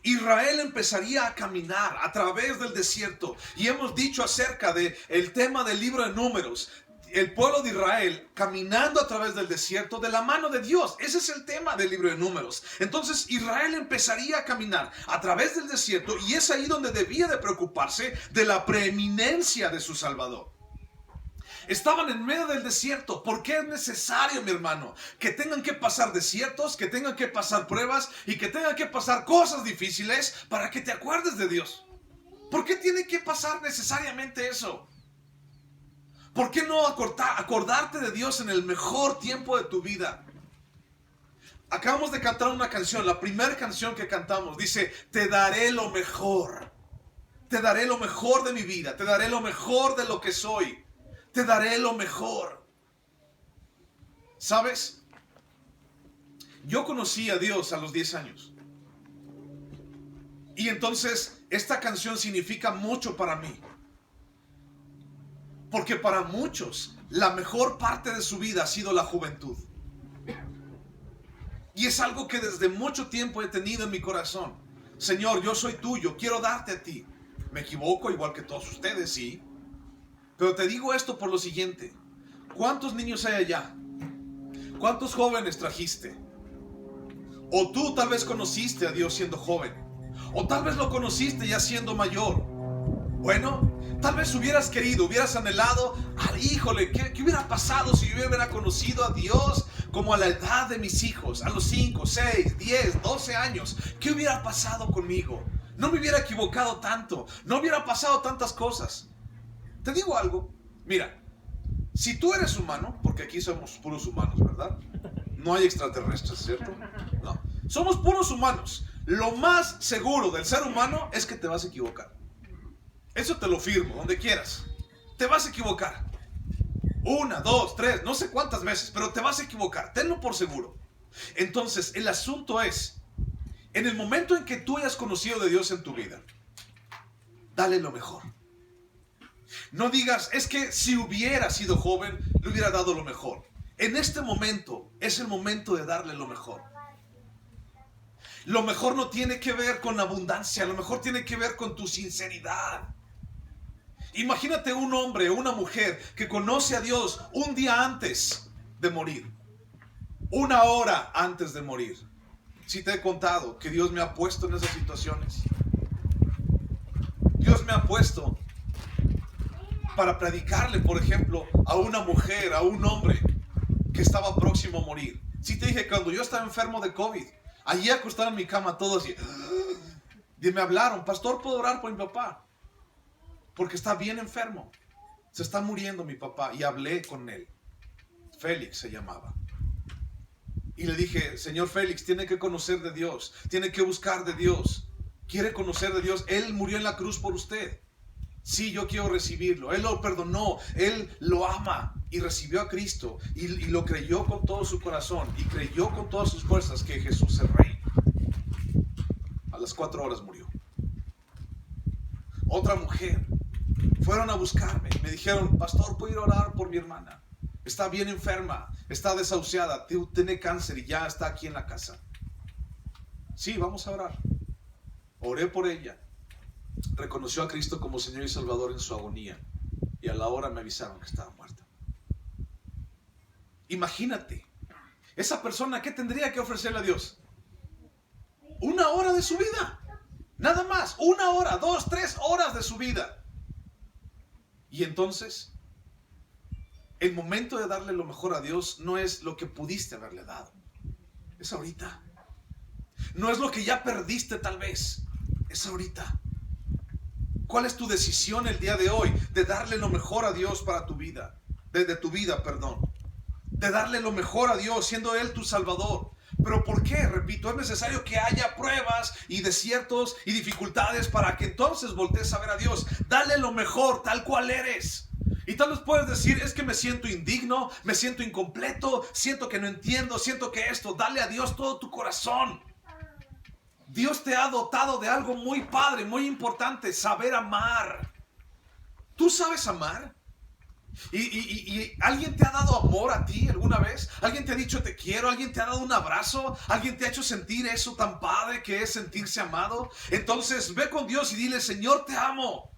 Israel empezaría a caminar a través del desierto. Y hemos dicho acerca del tema del libro de Números. El pueblo de Israel caminando a través del desierto de la mano de Dios. Ese es el tema del libro de Números. Entonces Israel empezaría a caminar a través del desierto. Y es ahí donde debía de preocuparse de la preeminencia de su Salvador. Estaban en medio del desierto. ¿Por qué es necesario, mi hermano, que tengan que pasar desiertos, que tengan que pasar pruebas y que tengan que pasar cosas difíciles para que te acuerdes de Dios? ¿Por qué tiene que pasar necesariamente eso? ¿Por qué no acordarte de Dios en el mejor tiempo de tu vida? Acabamos de cantar una canción, la primera canción que cantamos dice: te daré lo mejor. Te daré lo mejor de mi vida, te daré lo mejor de lo que soy. Te daré lo mejor. ¿Sabes? Yo conocí a Dios a los 10 años. Y entonces esta canción significa mucho para mí. Porque para muchos la mejor parte de su vida ha sido la juventud. Y es algo que desde mucho tiempo he tenido en mi corazón. Señor, yo soy tuyo, quiero darte a ti. Me equivoco igual que todos ustedes, sí. Pero te digo esto por lo siguiente. ¿Cuántos niños hay allá? ¿Cuántos jóvenes trajiste? O tú tal vez conociste a Dios siendo joven. O tal vez lo conociste ya siendo mayor. Bueno, tal vez hubieras querido, hubieras anhelado. Híjole, ¿qué hubiera pasado si yo hubiera conocido a Dios como a la edad de mis hijos? A los 5, 6, 10, 12 años. ¿Qué hubiera pasado conmigo? No me hubiera equivocado tanto. No hubiera pasado tantas cosas. Te digo algo, mira, si tú eres humano, porque aquí somos puros humanos, ¿verdad? No hay extraterrestres, ¿cierto? No, somos puros humanos. Lo más seguro del ser humano es que te vas a equivocar. Eso te lo firmo, donde quieras. Te vas a equivocar. 1, 2, 3, no sé cuántas veces, pero te vas a equivocar, tenlo por seguro. Entonces, el asunto es, en el momento en que tú hayas conocido de Dios en tu vida, dale lo mejor. No digas, es que si hubiera sido joven, le hubiera dado lo mejor. En este momento es el momento de darle lo mejor. Lo mejor no tiene que ver con abundancia, lo mejor tiene que ver con tu sinceridad. Imagínate un hombre o una mujer que conoce a Dios un día antes de morir, 1 hora antes de morir. Si te he contado que Dios me ha puesto en esas situaciones. Dios me ha puesto para predicarle, por ejemplo, a una mujer, a un hombre que estaba próximo a morir. Si te dije, cuando yo estaba enfermo de COVID, allí acostado en mi cama, todos y me hablaron, pastor, ¿puedo orar por mi papá? Porque está bien enfermo, se está muriendo mi papá. Y hablé con él, Félix se llamaba. Y le dije, señor Félix, tiene que conocer de Dios, tiene que buscar de Dios, quiere conocer de Dios, Él murió en la cruz por usted. Sí, yo quiero recibirlo. Él lo perdonó, Él lo ama y recibió a Cristo y lo creyó con todo su corazón y creyó con todas sus fuerzas que Jesús es Rey. A las 4 horas murió. Otra mujer, fueron a buscarme y me dijeron, pastor, ¿puedo ir a orar por mi hermana? Está bien enferma, está desahuciada, tiene cáncer y ya está aquí en la casa. Sí, vamos a orar. Oré por ella. Reconoció a Cristo como Señor y Salvador en su agonía y a la hora me avisaron que estaba muerta. Imagínate, esa persona, ¿qué tendría que ofrecerle a Dios? 1 hora de su vida, nada más, 1 hora, 2, 3 horas de su vida. Y entonces, el momento de darle lo mejor a Dios no es lo que pudiste haberle dado, es ahorita. No es lo que ya perdiste tal vez. es ahorita. ¿Cuál es tu decisión el día de hoy? De darle lo mejor a Dios para tu vida. De tu vida, perdón. De darle lo mejor a Dios, siendo Él tu Salvador. ¿Pero por qué? Repito, es necesario que haya pruebas y desiertos y dificultades para que entonces voltees a ver a Dios. Dale lo mejor, tal cual eres. Y tal vez puedes decir, es que me siento indigno, me siento incompleto, siento que no entiendo, siento que esto. Dale a Dios todo tu corazón. Dios te ha dotado de algo muy padre, muy importante, saber amar. ¿Tú sabes amar? ¿Y alguien te ha dado amor a ti alguna vez? ¿Alguien te ha dicho te quiero? ¿Alguien te ha dado un abrazo? ¿Alguien te ha hecho sentir eso tan padre que es sentirse amado? Entonces ve con Dios y dile, Señor, te amo.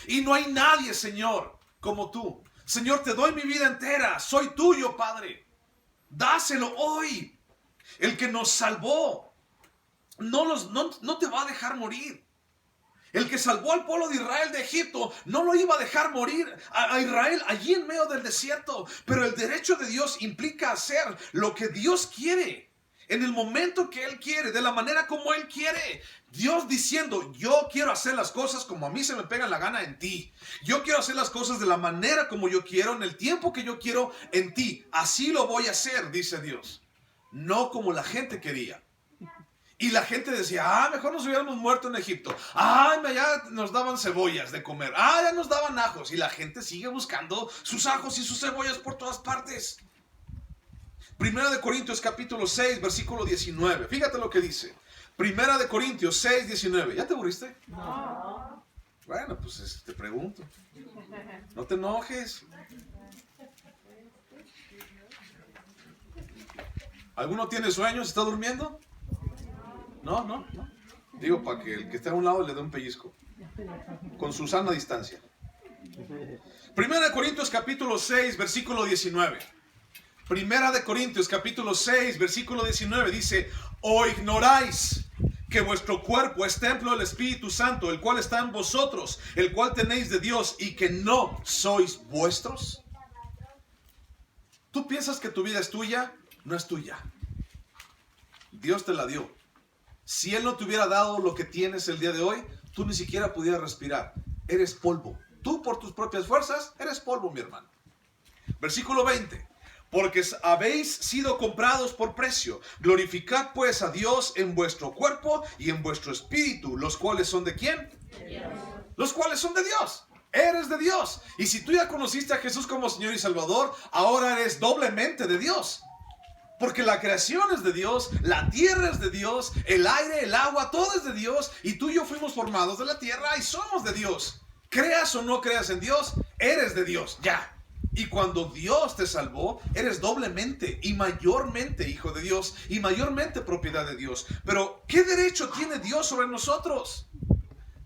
Y no hay nadie, Señor, como tú. Señor, te doy mi vida entera. Soy tuyo, Padre. Dáselo hoy. El que nos salvó no te va a dejar morir. El que salvó al pueblo de Israel de Egipto no lo iba a dejar morir a Israel allí en medio del desierto. Pero el derecho de Dios implica hacer lo que Dios quiere, en el momento que Él quiere, de la manera como Él quiere. Dios diciendo, yo quiero hacer las cosas como a mí se me pega la gana en ti. Yo quiero hacer las cosas de la manera como yo quiero, en el tiempo que yo quiero en ti. Así lo voy a hacer, dice Dios. No como la gente quería. Y la gente decía, mejor nos hubiéramos muerto en Egipto. Ya nos daban cebollas de comer. Ya nos daban ajos. Y la gente sigue buscando sus ajos y sus cebollas por todas partes. Primera de Corintios capítulo 6, versículo 19. Fíjate lo que dice. Primera de Corintios 6, 19. ¿Ya te aburriste? No. Bueno, pues te pregunto. No te enojes. ¿Alguno tiene sueños? ¿Está durmiendo? No. Digo, para que el que esté a un lado le dé un pellizco. Con su sana distancia. Primera de Corintios capítulo 6, versículo 19. Primera de Corintios capítulo 6, versículo 19 dice, ¿o ignoráis que vuestro cuerpo es templo del Espíritu Santo, el cual está en vosotros, el cual tenéis de Dios, y que no sois vuestros? ¿Tú piensas que tu vida es tuya? No es tuya. Dios te la dio. Si Él no te hubiera dado lo que tienes el día de hoy, tú ni siquiera pudieras respirar. Eres polvo. Tú por tus propias fuerzas eres polvo, mi hermano. Versículo 20. Porque habéis sido comprados por precio. Glorificad pues a Dios en vuestro cuerpo y en vuestro espíritu, los cuales son ¿de quién? De Dios. Los cuales son de Dios. Eres de Dios. Y si tú ya conociste a Jesús como Señor y Salvador, ahora eres doblemente de Dios. Porque la creación es de Dios, la tierra es de Dios, el aire, el agua, todo es de Dios. Y tú y yo fuimos formados de la tierra y somos de Dios. Creas o no creas en Dios, eres de Dios, ya. Y cuando Dios te salvó, eres doblemente y mayormente hijo de Dios y mayormente propiedad de Dios. Pero, ¿qué derecho tiene Dios sobre nosotros?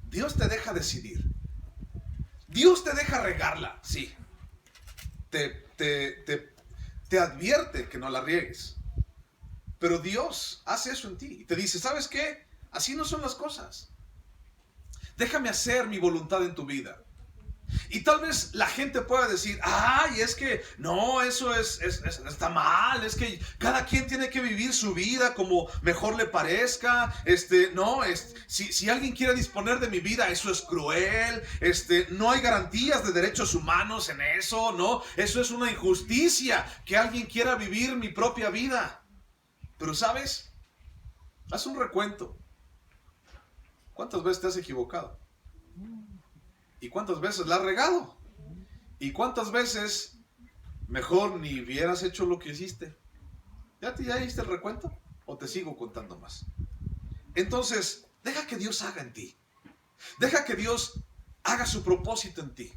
Dios te deja decidir. Dios te deja regarla, sí. Te advierte que no la riegues. Pero Dios hace eso en ti. Y te dice, ¿sabes qué? Así no son las cosas. Déjame hacer mi voluntad en tu vida. Y tal vez la gente pueda decir, es que no, eso está mal, es que cada quien tiene que vivir su vida como mejor le parezca, si alguien quiere disponer de mi vida, eso es cruel, no hay garantías de derechos humanos en eso, no, eso es una injusticia, que alguien quiera vivir mi propia vida. Pero ¿sabes? Haz un recuento. ¿Cuántas veces te has equivocado? ¿Y cuántas veces la has regado? ¿Y cuántas veces mejor ni hubieras hecho lo que hiciste? ¿Ya hiciste el recuento? ¿O te sigo contando más? Entonces, deja que Dios haga en ti. Deja que Dios haga su propósito en ti.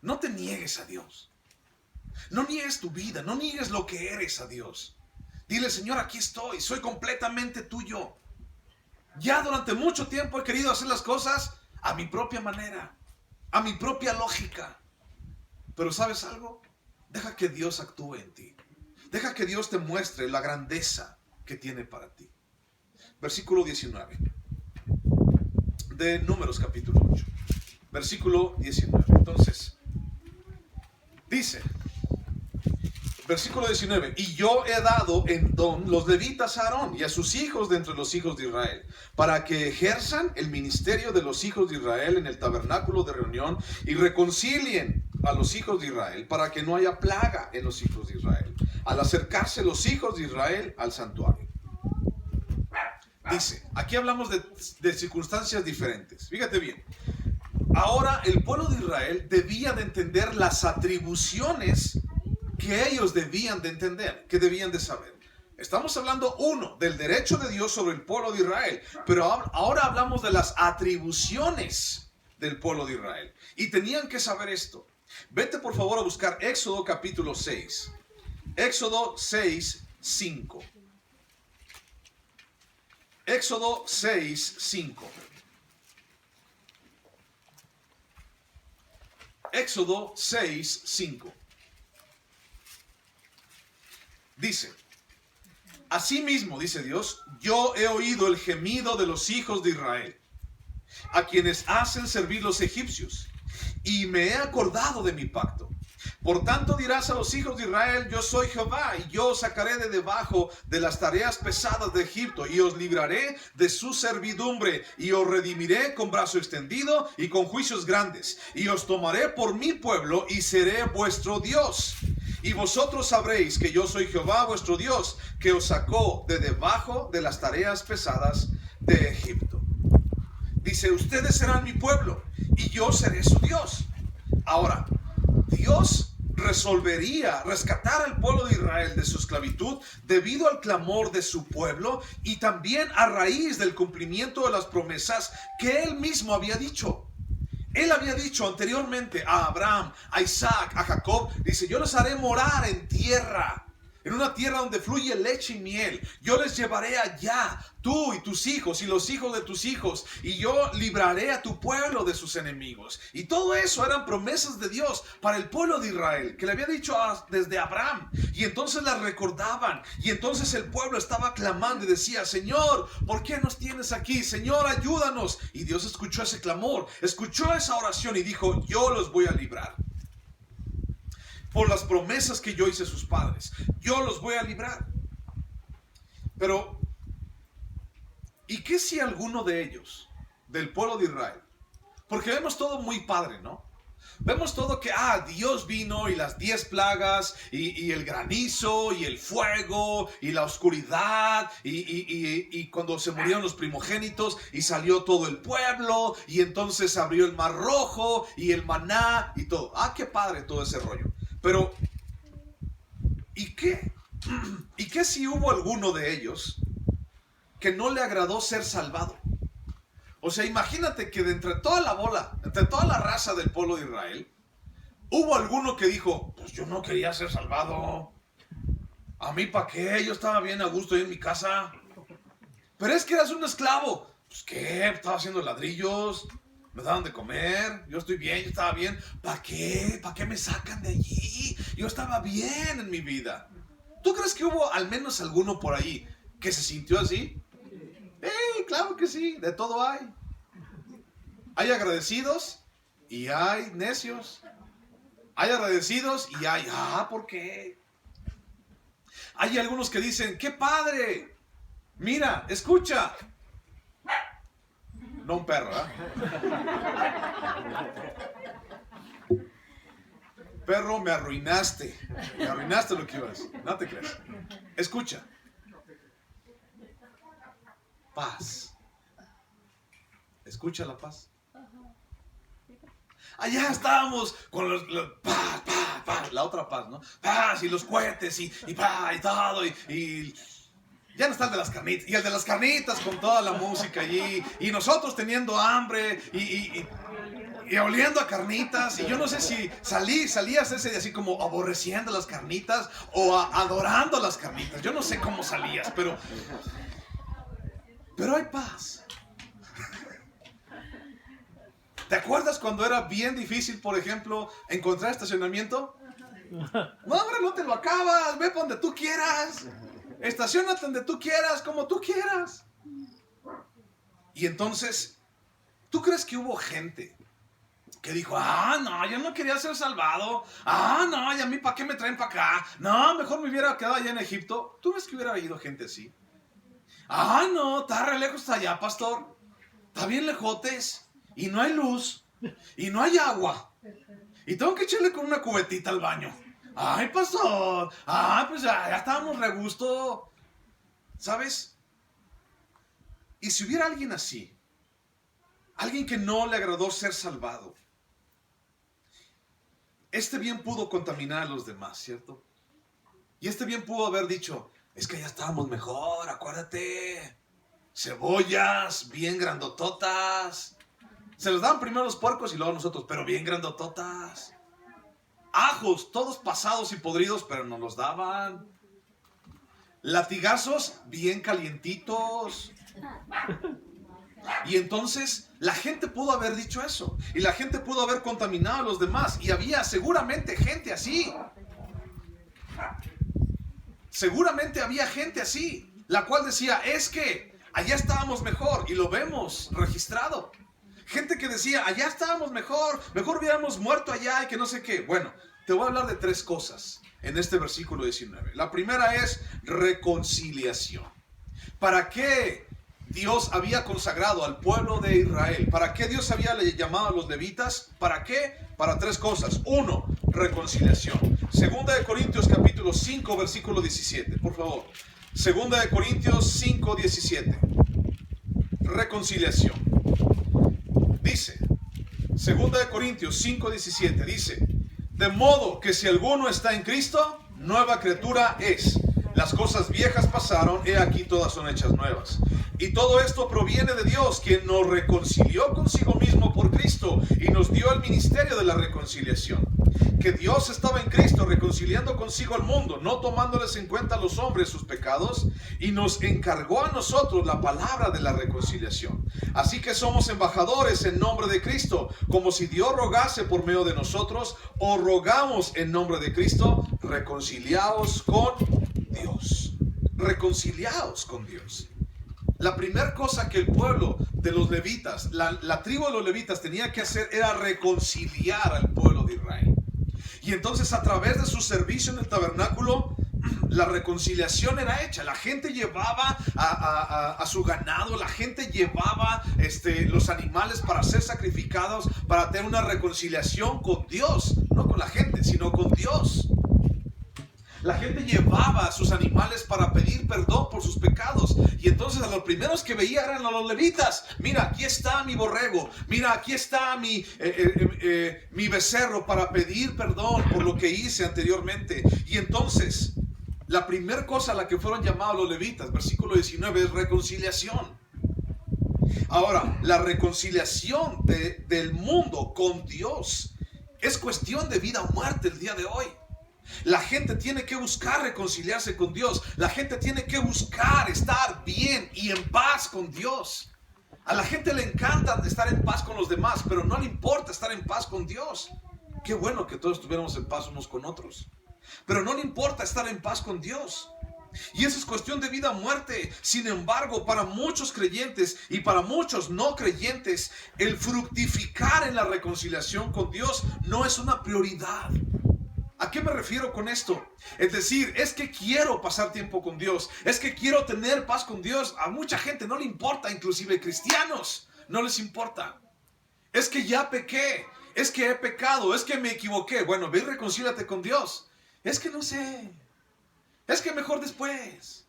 No te niegues a Dios. No niegues tu vida, no niegues lo que eres a Dios. Dile, Señor, aquí estoy, soy completamente tuyo. Ya durante mucho tiempo he querido hacer las cosas a mi propia manera, a mi propia lógica. Pero ¿sabes algo? Deja que Dios actúe en ti. Deja que Dios te muestre la grandeza que tiene para ti. Versículo 19 de Números capítulo 8. Versículo 19. Entonces, dice, Versículo 19. Y yo he dado en don los levitas a Aarón y a sus hijos de entre los hijos de Israel, para que ejerzan el ministerio de los hijos de Israel en el tabernáculo de reunión y reconcilien a los hijos de Israel, para que no haya plaga en los hijos de Israel, al acercarse los hijos de Israel al santuario. Dice, aquí hablamos de circunstancias diferentes. Fíjate bien. Ahora el pueblo de Israel debía de entender las atribuciones que ellos debían de entender, que debían de saber. Estamos hablando, uno, del derecho de Dios sobre el pueblo de Israel, pero ahora hablamos de las atribuciones del pueblo de Israel. Y tenían que saber esto. Vete por favor a buscar Éxodo capítulo 6. Éxodo 6, 5. Éxodo 6, 5. Éxodo 6, 5. Dice, asimismo, dice Dios, yo he oído el gemido de los hijos de Israel, a quienes hacen servir los egipcios, y me he acordado de mi pacto. Por tanto dirás a los hijos de Israel, yo soy Jehová, y yo os sacaré de debajo de las tareas pesadas de Egipto, y os libraré de su servidumbre, y os redimiré con brazo extendido y con juicios grandes, y os tomaré por mi pueblo, y seré vuestro Dios. Y vosotros sabréis que yo soy Jehová vuestro Dios, que os sacó de debajo de las tareas pesadas de Egipto. Dice, ustedes serán mi pueblo y yo seré su Dios. Ahora, Dios resolvería rescatar al pueblo de Israel de su esclavitud debido al clamor de su pueblo y también a raíz del cumplimiento de las promesas que él mismo había dicho. Él había dicho anteriormente a Abraham, a Isaac, a Jacob, dice, yo les haré morar en tierra, en una tierra donde fluye leche y miel. Yo les llevaré allá, tú y tus hijos y los hijos de tus hijos, y yo libraré a tu pueblo de sus enemigos. Y todo eso eran promesas de Dios para el pueblo de Israel, que le había dicho desde Abraham. Y entonces las recordaban, y entonces el pueblo estaba clamando y decía, Señor, ¿por qué nos tienes aquí? Señor, ayúdanos. Y Dios escuchó ese clamor, escuchó esa oración y dijo, yo los voy a librar. Por las promesas que yo hice a sus padres, yo los voy a librar. Pero, ¿y qué si alguno de ellos, del pueblo de Israel? Porque vemos todo muy padre, ¿no? Vemos todo que, Dios vino y las 10 plagas y el granizo y el fuego y la oscuridad y cuando se murieron los primogénitos y salió todo el pueblo y entonces abrió el mar rojo y el maná y todo. Qué padre todo ese rollo. Pero, ¿y qué? ¿Y qué si hubo alguno de ellos que no le agradó ser salvado? O sea, imagínate que de entre toda la bola, entre toda la raza del pueblo de Israel, hubo alguno que dijo, pues yo no quería ser salvado. ¿A mí para qué? Yo estaba bien a gusto ahí en mi casa. Pero es que eras un esclavo. Pues qué, estaba haciendo ladrillos, me daban de comer, yo estoy bien, yo estaba bien. ¿Para qué? ¿Para qué me sacan de allí? Yo estaba bien en mi vida. ¿Tú crees que hubo al menos alguno por ahí que se sintió así? Claro que sí, de todo hay. Hay agradecidos y hay necios. Hay agradecidos y hay, ¿por qué? Hay algunos que dicen, ¡qué padre! Mira, escucha. No un perro, Perro, me arruinaste. Me arruinaste lo que ibas. No te creas. Escucha. Paz. Escucha la paz. Allá estábamos con los paz, la otra paz, ¿no? Paz y los cohetes y todo y ya no está el de las carnitas y el de las carnitas con toda la música allí y nosotros teniendo hambre y oliendo a carnitas y yo no sé si salías ese día así como aborreciendo las carnitas o adorando las carnitas. Yo no sé cómo salías, pero hay paz. ¿Te acuerdas cuando era bien difícil, por ejemplo, encontrar estacionamiento? No, ahora no te lo acabas, ve por donde tú quieras, estacionate donde tú quieras, como tú quieras. Y entonces, ¿tú crees que hubo gente que dijo, no, yo no quería ser salvado. No, y a mí ¿para qué me traen para acá? No, mejor me hubiera quedado allá en Egipto. ¿Tú ves que hubiera ido gente así? No, está re lejos hasta allá, pastor. Está bien lejotes. Y no hay luz. Y no hay agua. Y tengo que echarle con una cubetita al baño. Ay, pastor. Pues ya estábamos re gusto. ¿Sabes? Y si hubiera alguien así, alguien que no le agradó ser salvado, este bien pudo contaminar a los demás, ¿cierto? Y este bien pudo haber dicho, es que ya estábamos mejor, acuérdate. Cebollas, bien grandototas. Se les daban primero los puercos y luego nosotros, pero bien grandototas. Ajos, todos pasados y podridos, pero nos los daban. Latigazos, bien calientitos. Y entonces la gente pudo haber dicho eso. Y la gente pudo haber contaminado a los demás. Y había seguramente gente así. Seguramente había gente así, la cual decía, es que allá estábamos mejor. Y lo vemos registrado. Gente que decía, allá estábamos mejor hubiéramos muerto allá y que no sé qué. Bueno, te voy a hablar de 3 cosas en este versículo 19. La primera es reconciliación. ¿Para qué Dios había consagrado al pueblo de Israel? ¿Para qué Dios había llamado a los levitas? ¿Para qué? Para 3 cosas. 1, reconciliación. Segunda de Corintios capítulo 5 versículo 17, por favor. Segunda de Corintios 5, 17. Reconciliación. Dice, Segunda de Corintios 5, 17, dice, de modo que si alguno está en Cristo, nueva criatura es. Las cosas viejas pasaron, he aquí todas son hechas nuevas. Y todo esto proviene de Dios, quien nos reconcilió consigo mismo por Cristo y nos dio el ministerio de la reconciliación. Que Dios estaba en Cristo reconciliando consigo al mundo, no tomándoles en cuenta a los hombres sus pecados, y nos encargó a nosotros la palabra de la reconciliación. Así que somos embajadores en nombre de Cristo, como si Dios rogase por medio de nosotros, o rogamos en nombre de Cristo, reconciliaos con Dios. Reconciliaos con Dios. La primera cosa que el pueblo de los levitas, la tribu de los levitas tenía que hacer era reconciliar al pueblo de Israel. Y entonces a través de su servicio en el tabernáculo, la reconciliación era hecha. La gente llevaba a su ganado, la gente llevaba los animales para ser sacrificados, para tener una reconciliación con Dios, no con la gente, sino con Dios. La gente llevaba a sus animales para pedir perdón por sus pecados. Y entonces a los primeros que veía eran a los levitas. Mira, aquí está mi borrego. Mira, aquí está mi becerro para pedir perdón por lo que hice anteriormente. Y entonces, la primera cosa a la que fueron llamados los levitas, versículo 19, es reconciliación. Ahora, la reconciliación del mundo con Dios es cuestión de vida o muerte el día de hoy. La gente tiene que buscar reconciliarse con Dios. La gente tiene que buscar estar bien y en paz con Dios. A la gente le encanta estar en paz con los demás, pero no le importa estar en paz con Dios. Qué bueno que todos estuviéramos en paz unos con otros, pero no le importa estar en paz con Dios. Y eso es cuestión de vida o muerte. Sin embargo, para muchos creyentes y para muchos no creyentes, el fructificar en la reconciliación con Dios no es una prioridad. ¿A qué me refiero con esto? Es decir, es que quiero pasar tiempo con Dios, es que quiero tener paz con Dios. A mucha gente no le importa, inclusive cristianos, no les importa. Es que ya pequé, es que he pecado, es que me equivoqué. Bueno, ve y reconcíliate con Dios. Es que no sé, es que mejor después,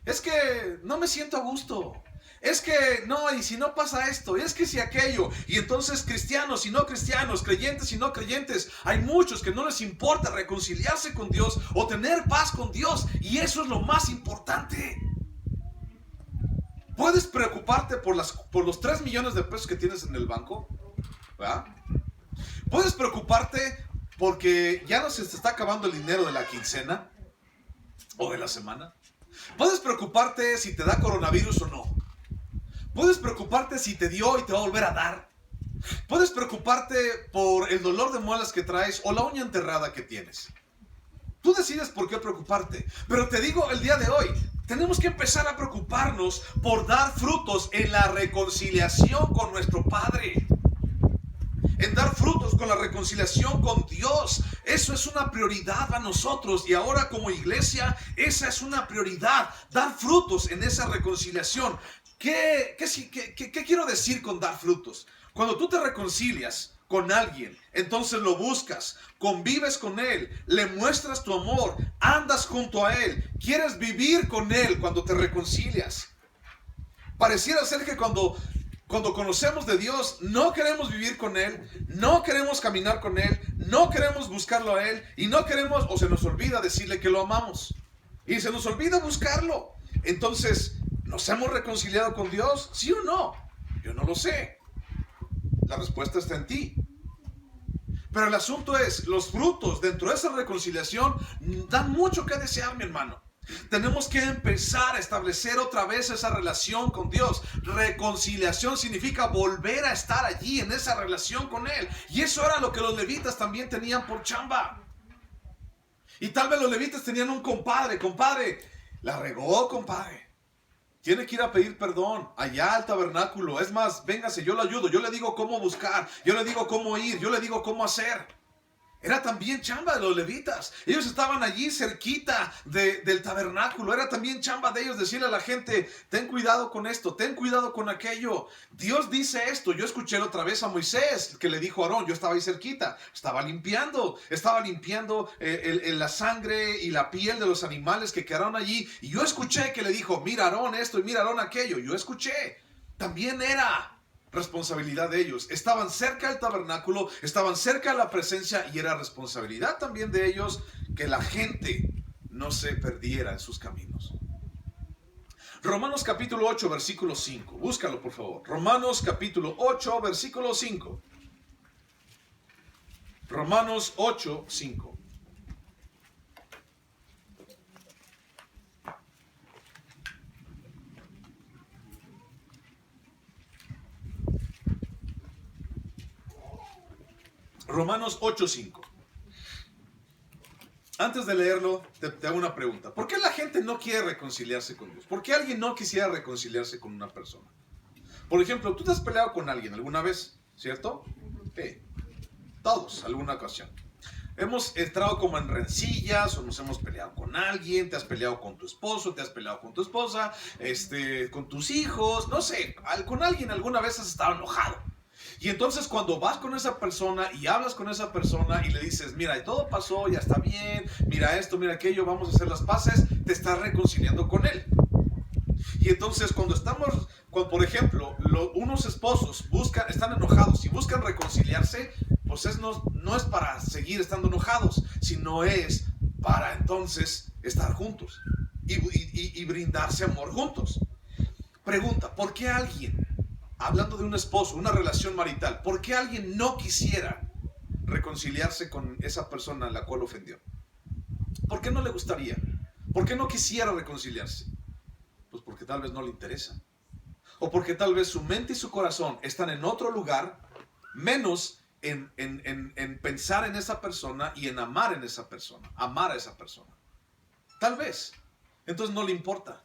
es que no me siento a gusto. Es que no, y si no pasa esto, es que si aquello. Y entonces cristianos y no cristianos, creyentes y no creyentes, hay muchos que no les importa reconciliarse con Dios o tener paz con Dios. Y eso es lo más importante. ¿Puedes preocuparte por los 3 millones de pesos que tienes en el banco? ¿Verdad? ¿Puedes preocuparte porque ya no se te está acabando el dinero de la quincena o de la semana? ¿Puedes preocuparte si te da coronavirus o no? ¿Puedes preocuparte si te dio y te va a volver a dar? ¿Puedes preocuparte por el dolor de muelas que traes o la uña enterrada que tienes? Tú decides por qué preocuparte. Pero te digo el día de hoy, tenemos que empezar a preocuparnos por dar frutos en la reconciliación con nuestro Padre. en dar frutos con la reconciliación con Dios. Eso es una prioridad a nosotros, y ahora como iglesia esa es una prioridad, dar frutos en esa reconciliación. ¿Qué quiero decir con dar frutos? Cuando tú te reconcilias con alguien, entonces lo buscas, convives con él, le muestras tu amor, andas junto a él, quieres vivir con él cuando te reconcilias. Pareciera ser que cuando conocemos de Dios, no queremos vivir con él, no queremos caminar con él, no queremos buscarlo a él, y no queremos, o se nos olvida decirle que lo amamos, y se nos olvida buscarlo. Entonces, ¿nos hemos reconciliado con Dios? ¿Sí o no? Yo no lo sé. La respuesta está en ti. Pero el asunto es, los frutos dentro de esa reconciliación dan mucho que desear, mi hermano. Tenemos que empezar a establecer otra vez esa relación con Dios. Reconciliación significa volver a estar allí en esa relación con Él. Y eso era lo que los levitas también tenían por chamba. Y tal vez los levitas tenían un compadre, la regó, compadre. Tiene que ir a pedir perdón allá al tabernáculo. Es más, véngase, yo lo ayudo. Yo le digo cómo buscar. Yo le digo cómo ir. Yo le digo cómo hacer. Era también chamba de los levitas. Ellos estaban allí cerquita del tabernáculo. Era también chamba de ellos decirle a la gente: ten cuidado con esto, ten cuidado con aquello. Dios dice esto. Yo escuché otra vez a Moisés que le dijo a Aarón. Yo estaba ahí cerquita. Estaba limpiando la sangre y la piel de los animales que quedaron allí. Y yo escuché que le dijo: mira Aarón esto y mira Aarón aquello. Yo escuché. También era responsabilidad de ellos. Estaban cerca del tabernáculo, estaban cerca de la presencia, y era responsabilidad también de ellos que la gente no se perdiera en sus caminos. Romanos capítulo 8, versículo 5. Búscalo, por favor. Romanos capítulo 8, versículo 5. Romanos 8, 5. Romanos 8:5. Antes de leerlo, te hago una pregunta. ¿Por qué la gente no quiere reconciliarse con Dios? ¿Por qué alguien no quisiera reconciliarse con una persona? Por ejemplo, tú te has peleado con alguien alguna vez, ¿cierto? Sí. Todos, alguna ocasión. Hemos entrado como en rencillas, o nos hemos peleado con alguien. Te has peleado con tu esposo, te has peleado con tu esposa, con tus hijos, no sé, con alguien alguna vez has estado enojado. Y entonces cuando vas con esa persona y hablas con esa persona y le dices: mira, todo pasó, ya está bien, mira esto, mira aquello, vamos a hacer las paces, te estás reconciliando con él. Y entonces cuando por ejemplo, unos esposos están enojados y buscan reconciliarse, pues no es para seguir estando enojados, sino es para entonces estar juntos y brindarse amor juntos. Pregunta: ¿por qué alguien, hablando de un esposo, una relación marital, por qué alguien no quisiera reconciliarse con esa persona a la cual ofendió? ¿Por qué no le gustaría? ¿Por qué no quisiera reconciliarse? Pues porque tal vez no le interesa. O porque tal vez su mente y su corazón están en otro lugar, menos en pensar en esa persona y en amar a esa persona. Tal vez. Entonces no le importa.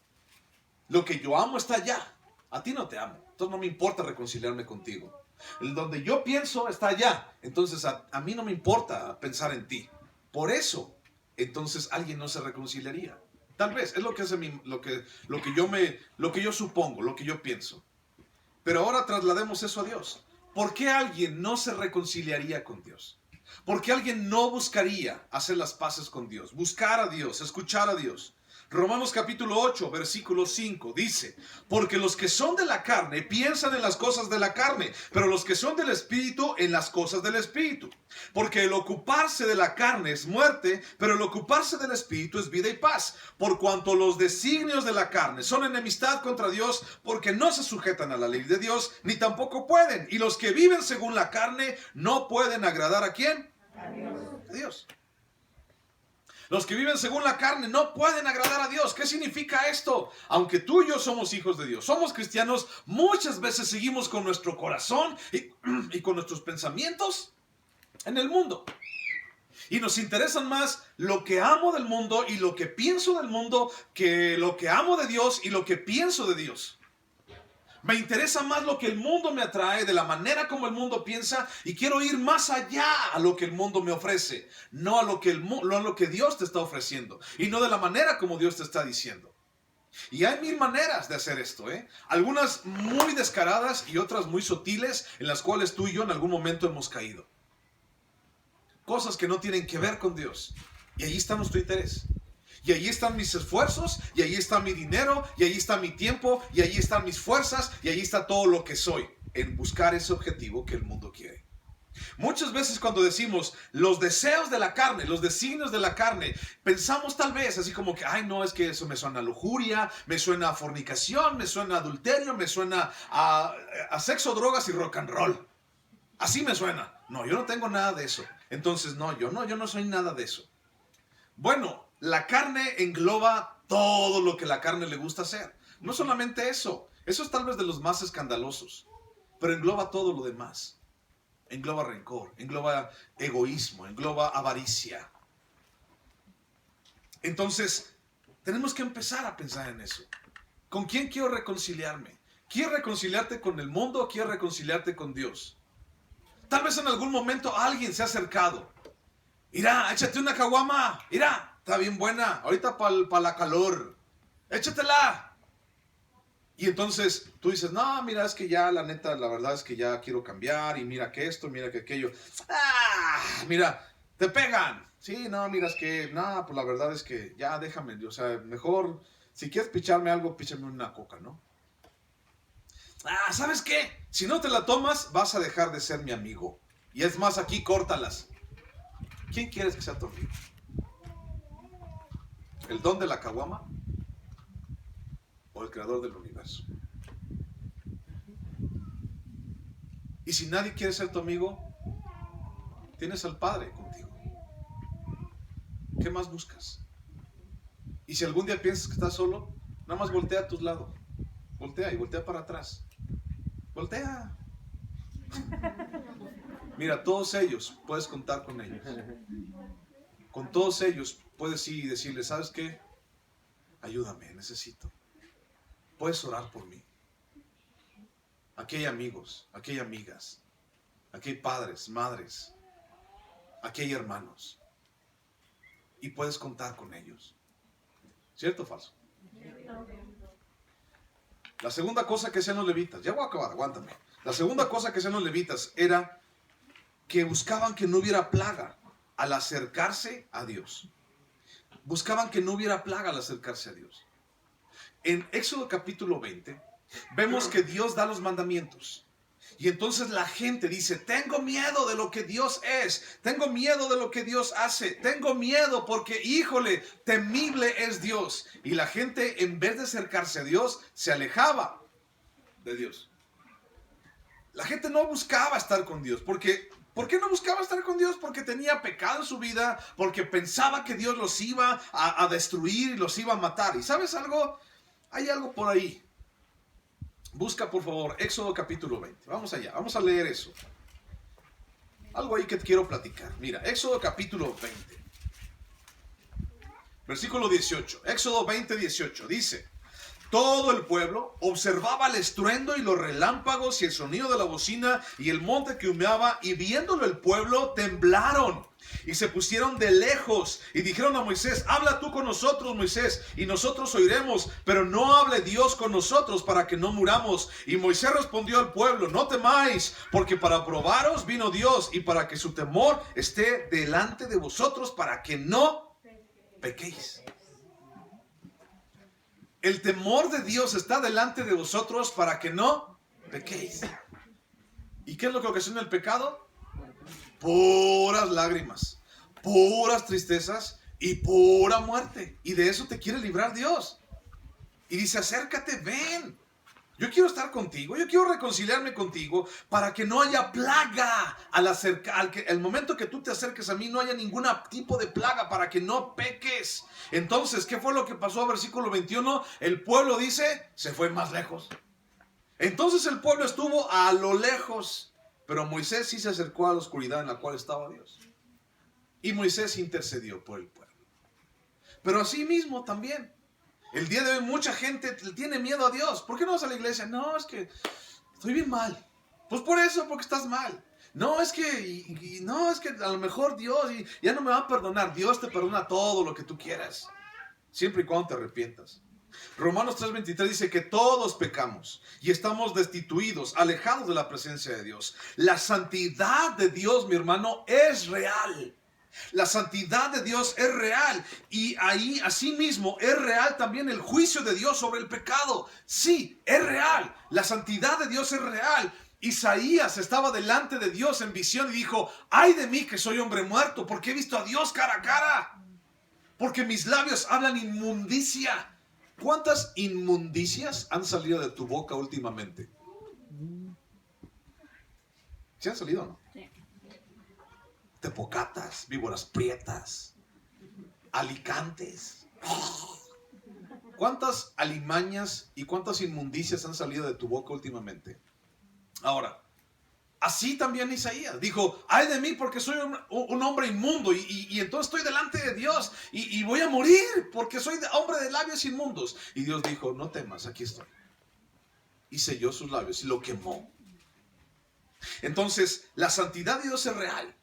Lo que yo amo está allá. A ti no te amo. Entonces no me importa reconciliarme contigo. El donde yo pienso está allá. Entonces a mí no me importa pensar en ti. Por eso, entonces alguien no se reconciliaría. Tal vez, es lo que yo supongo, lo que yo pienso. Pero ahora traslademos eso a Dios. ¿Por qué alguien no se reconciliaría con Dios? ¿Por qué alguien no buscaría hacer las paces con Dios? Buscar a Dios, escuchar a Dios. Romanos capítulo 8, versículo 5 dice: porque los que son de la carne piensan en las cosas de la carne, pero los que son del Espíritu en las cosas del Espíritu. Porque el ocuparse de la carne es muerte, pero el ocuparse del Espíritu es vida y paz. Por cuanto los designios de la carne son enemistad contra Dios, porque no se sujetan a la ley de Dios, ni tampoco pueden. Y los que viven según la carne no pueden agradar ¿a quién? A Dios. Los que viven según la carne no pueden agradar a Dios. ¿Qué significa esto? Aunque tú y yo somos hijos de Dios, somos cristianos, muchas veces seguimos con nuestro corazón y con nuestros pensamientos en el mundo. Y nos interesan más lo que amo del mundo y lo que pienso del mundo que lo que amo de Dios y lo que pienso de Dios. Me interesa más lo que el mundo me atrae, de la manera como el mundo piensa, y quiero ir más allá a lo que el mundo me ofrece, no a lo que, no a lo que Dios te está ofreciendo, y no de la manera como Dios te está diciendo. Y hay mil maneras de hacer esto, ¿eh? Algunas muy descaradas y otras muy sutiles, en las cuales tú y yo en algún momento hemos caído. Cosas que no tienen que ver con Dios. Y ahí está nuestro interés. Y ahí están mis esfuerzos, y ahí está mi dinero, y ahí está mi tiempo, y ahí están mis fuerzas, y ahí está todo lo que soy, en buscar ese objetivo que el mundo quiere. Muchas veces cuando decimos los deseos de la carne, los designios de la carne, pensamos tal vez así como que, ay no, es que eso me suena a lujuria, me suena a fornicación, me suena a adulterio, me suena a sexo, drogas y rock and roll. Así me suena. No, yo no tengo nada de eso. Entonces, no, yo no soy nada de eso. Bueno, la carne engloba todo lo que la carne le gusta hacer. No solamente eso. Eso es tal vez de los más escandalosos. Pero engloba todo lo demás. Engloba rencor, engloba egoísmo, engloba avaricia. Entonces, tenemos que empezar a pensar en eso. ¿Con quién quiero reconciliarme? ¿Quieres reconciliarte con el mundo o quieres reconciliarte con Dios? Tal vez en algún momento alguien se ha acercado. Mira, échate una caguama. Mira, está bien buena. Ahorita para la calor. Échatela. Y entonces tú dices, no, mira, es que ya la neta, la verdad es que ya quiero cambiar. Y mira que esto, mira que aquello. Mira, te pegan. Sí, no, mira, es que, no, pues la verdad es que ya déjame. O sea, mejor, si quieres picharme algo, píchame una coca, ¿no? ¿Sabes qué? Si no te la tomas, vas a dejar de ser mi amigo. Y es más, aquí córtalas. ¿Quién quieres que sea tu amigo? ¿El don de la caguama? ¿O el creador del universo? Y si nadie quiere ser tu amigo, tienes al Padre contigo. ¿Qué más buscas? Y si algún día piensas que estás solo, nada más voltea a tus lados. Voltea y voltea para atrás. Voltea. Mira, todos ellos, puedes contar con ellos. Con todos ellos puedes ir y decirles, ¿sabes qué? Ayúdame, necesito. Puedes orar por mí. Aquí hay amigos, aquí hay amigas, aquí hay padres, madres, aquí hay hermanos. Y puedes contar con ellos. ¿Cierto o falso? La segunda cosa que hacían los levitas, ya voy a acabar, aguántame. La segunda cosa que hacían los levitas era que buscaban que no hubiera plaga al acercarse a Dios. Buscaban que no hubiera plaga al acercarse a Dios. En Éxodo capítulo 20, vemos que Dios da los mandamientos. Y entonces la gente dice, tengo miedo de lo que Dios es, tengo miedo de lo que Dios hace, tengo miedo porque, híjole, temible es Dios. Y la gente, en vez de acercarse a Dios, se alejaba de Dios. La gente no buscaba estar con Dios. ¿Por qué no buscaba estar con Dios? Porque tenía pecado en su vida, porque pensaba que Dios los iba a destruir y los iba a matar. ¿Y sabes algo? Hay algo por ahí. Busca por favor Éxodo capítulo 20. Vamos allá, vamos a leer eso. Algo ahí que te quiero platicar. Mira, Éxodo capítulo 20. Versículo 18. Éxodo 20, 18. Dice, todo el pueblo observaba el estruendo y los relámpagos y el sonido de la bocina y el monte que humeaba, y viéndolo el pueblo temblaron y se pusieron de lejos y dijeron a Moisés, habla tú con nosotros, Moisés, y nosotros oiremos, pero no hable Dios con nosotros para que no muramos. Y Moisés respondió al pueblo, no temáis, porque para probaros vino Dios y para que su temor esté delante de vosotros, para que no pequéis. El temor de Dios está delante de vosotros para que no pequéis. ¿Y qué es lo que ocasiona el pecado? Puras lágrimas, puras tristezas y pura muerte. Y de eso te quiere librar Dios. Y dice, acércate, ven. Yo quiero estar contigo, yo quiero reconciliarme contigo para que no haya plaga al momento que tú te acerques a mí, no haya ningún tipo de plaga, para que no peques. Entonces, ¿qué fue lo que pasó? Versículo 21, el pueblo dice, se fue más lejos. Entonces el pueblo estuvo a lo lejos, pero Moisés sí se acercó a la oscuridad en la cual estaba Dios. Y Moisés intercedió por el pueblo. Pero así mismo también, El día de hoy mucha gente le tiene miedo a Dios. ¿Por qué no vas a la iglesia? No, es que estoy bien mal. Pues por eso, porque estás mal. No, es que, no, es que a lo mejor Dios ya no me va a perdonar. Dios te perdona todo lo que tú quieras, siempre y cuando te arrepientas. Romanos 3:23 dice que todos pecamos y estamos destituidos, alejados de la presencia de Dios. La santidad de Dios, mi hermano, es real. La santidad de Dios es real, y ahí asimismo es real también el juicio de Dios sobre el pecado. Sí, es real. La santidad de Dios es real. Isaías estaba delante de Dios en visión y dijo: ay de mí que soy hombre muerto, porque he visto a Dios cara a cara, porque mis labios hablan inmundicia. ¿Cuántas inmundicias han salido de tu boca últimamente? ¿Sí han salido o no? Sí. Tepocatas, víboras prietas, alicantes. ¿Cuántas alimañas y cuántas inmundicias han salido de tu boca últimamente? Ahora, así también Isaías dijo: ay de mí porque soy un hombre inmundo y entonces estoy delante de Dios y voy a morir porque soy hombre de labios inmundos. Y Dios dijo: no temas, aquí estoy. Y selló sus labios y lo quemó. Entonces, la santidad de Dios es real.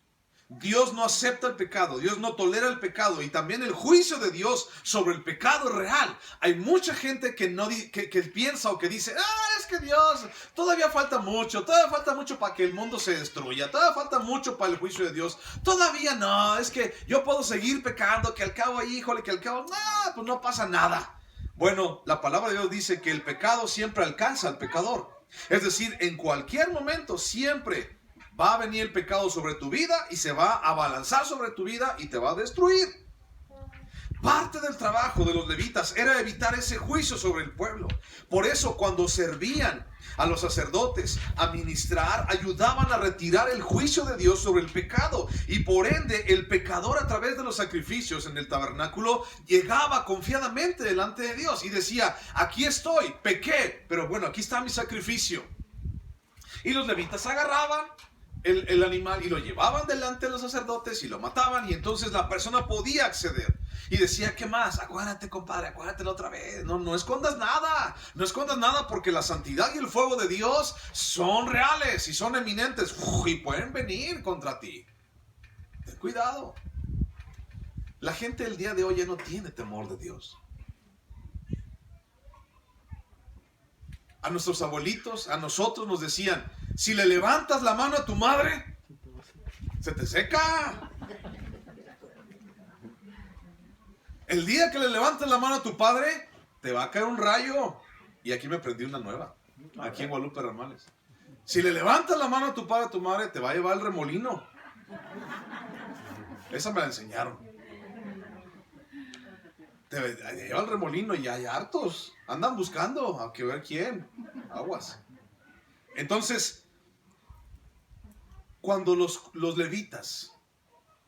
Dios no acepta el pecado, Dios no tolera el pecado, y también el juicio de Dios sobre el pecado es real. Hay mucha gente que piensa o que dice: es que Dios, todavía falta mucho para que el mundo se destruya, todavía falta mucho para el juicio de Dios, todavía no, es que yo puedo seguir pecando, que al cabo, híjole, que al cabo, no, pues no pasa nada. Bueno, la palabra de Dios dice que el pecado siempre alcanza al pecador. Es decir, en cualquier momento siempre va a venir el pecado sobre tu vida y se va a abalanzar sobre tu vida y te va a destruir. Parte del trabajo de los levitas era evitar ese juicio sobre el pueblo. Por eso, cuando servían a los sacerdotes a ministrar, ayudaban a retirar el juicio de Dios sobre el pecado. Y por ende, el pecador, a través de los sacrificios en el tabernáculo, llegaba confiadamente delante de Dios y decía: aquí estoy, pequé, pero bueno, aquí está mi sacrificio. Y los levitas agarraban el animal y lo llevaban delante de los sacerdotes y lo mataban, y entonces la persona podía acceder y decía: ¿qué más? Acuérdate, compadre, acuérdate otra vez, no escondas nada, porque la santidad y el fuego de Dios son reales y son eminentes y pueden venir contra ti. Ten cuidado. La gente del día de hoy ya no tiene temor de Dios. A nuestros abuelitos, a nosotros nos decían: si le levantas la mano a tu madre, se te seca. El día que le levantes la mano a tu padre, te va a caer un rayo. Y aquí me aprendí una nueva, aquí en Guadalupe Ramales. Si le levantas la mano a tu padre, a tu madre, te va a llevar el remolino. Esa me la enseñaron. Te lleva el remolino y hay hartos. Andan buscando a que ver quién. Aguas. Entonces, cuando los levitas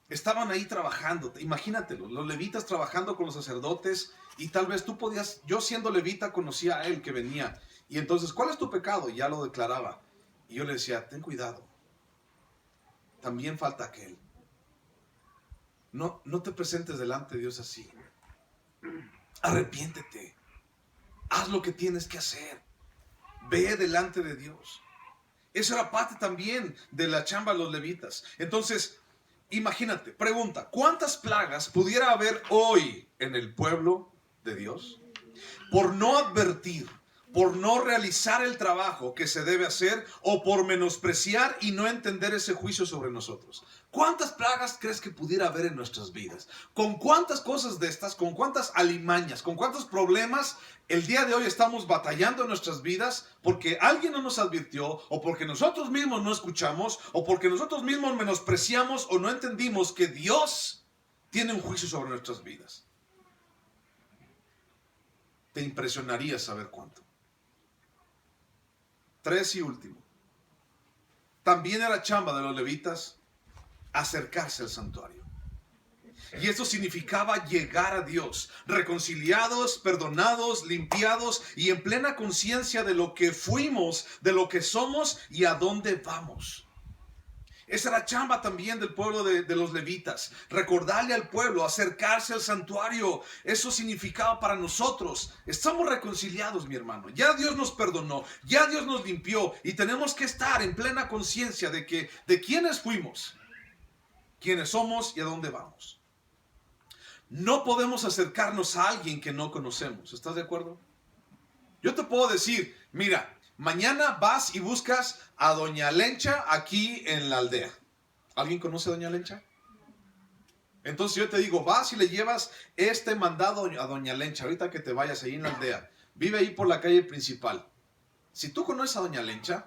estaban ahí trabajando, imagínatelo, los levitas trabajando con los sacerdotes, y tal vez tú podías, yo siendo levita conocía a él que venía, y entonces: ¿cuál es tu pecado? Y ya lo declaraba. Y yo le decía: ten cuidado, también falta aquel. No te presentes delante de Dios así. Arrepiéntete. Haz lo que tienes que hacer. Ve delante de Dios. Eso era parte también de la chamba de los levitas. Entonces, imagínate, pregunta: ¿cuántas plagas pudiera haber hoy en el pueblo de Dios? Por no advertir, por no realizar el trabajo que se debe hacer, o por menospreciar y no entender ese juicio sobre nosotros. ¿Cuántas plagas crees que pudiera haber en nuestras vidas? ¿Con cuántas cosas de estas, con cuántas alimañas, con cuántos problemas el día de hoy estamos batallando en nuestras vidas porque alguien no nos advirtió, o porque nosotros mismos no escuchamos, o porque nosotros mismos menospreciamos o no entendimos que Dios tiene un juicio sobre nuestras vidas? Te impresionaría saber cuánto. 3 y último. También era chamba de los levitas acercarse al santuario. Y eso significaba llegar a Dios, reconciliados, perdonados, limpiados y en plena conciencia de lo que fuimos, de lo que somos y a dónde vamos. Esa era chamba también del pueblo de los levitas. Recordarle al pueblo, acercarse al santuario. Eso significaba para nosotros. Estamos reconciliados, mi hermano. Ya Dios nos perdonó, ya Dios nos limpió. Y tenemos que estar en plena conciencia de quiénes fuimos, quiénes somos y a dónde vamos. No podemos acercarnos a alguien que no conocemos. ¿Estás de acuerdo? Yo te puedo decir, mira, mañana vas y buscas a Doña Lencha aquí en la aldea. ¿Alguien conoce a Doña Lencha? Entonces yo te digo, vas y le llevas este mandado a Doña Lencha, ahorita que te vayas ahí en la aldea. Vive ahí por la calle principal. Si tú conoces a Doña Lencha,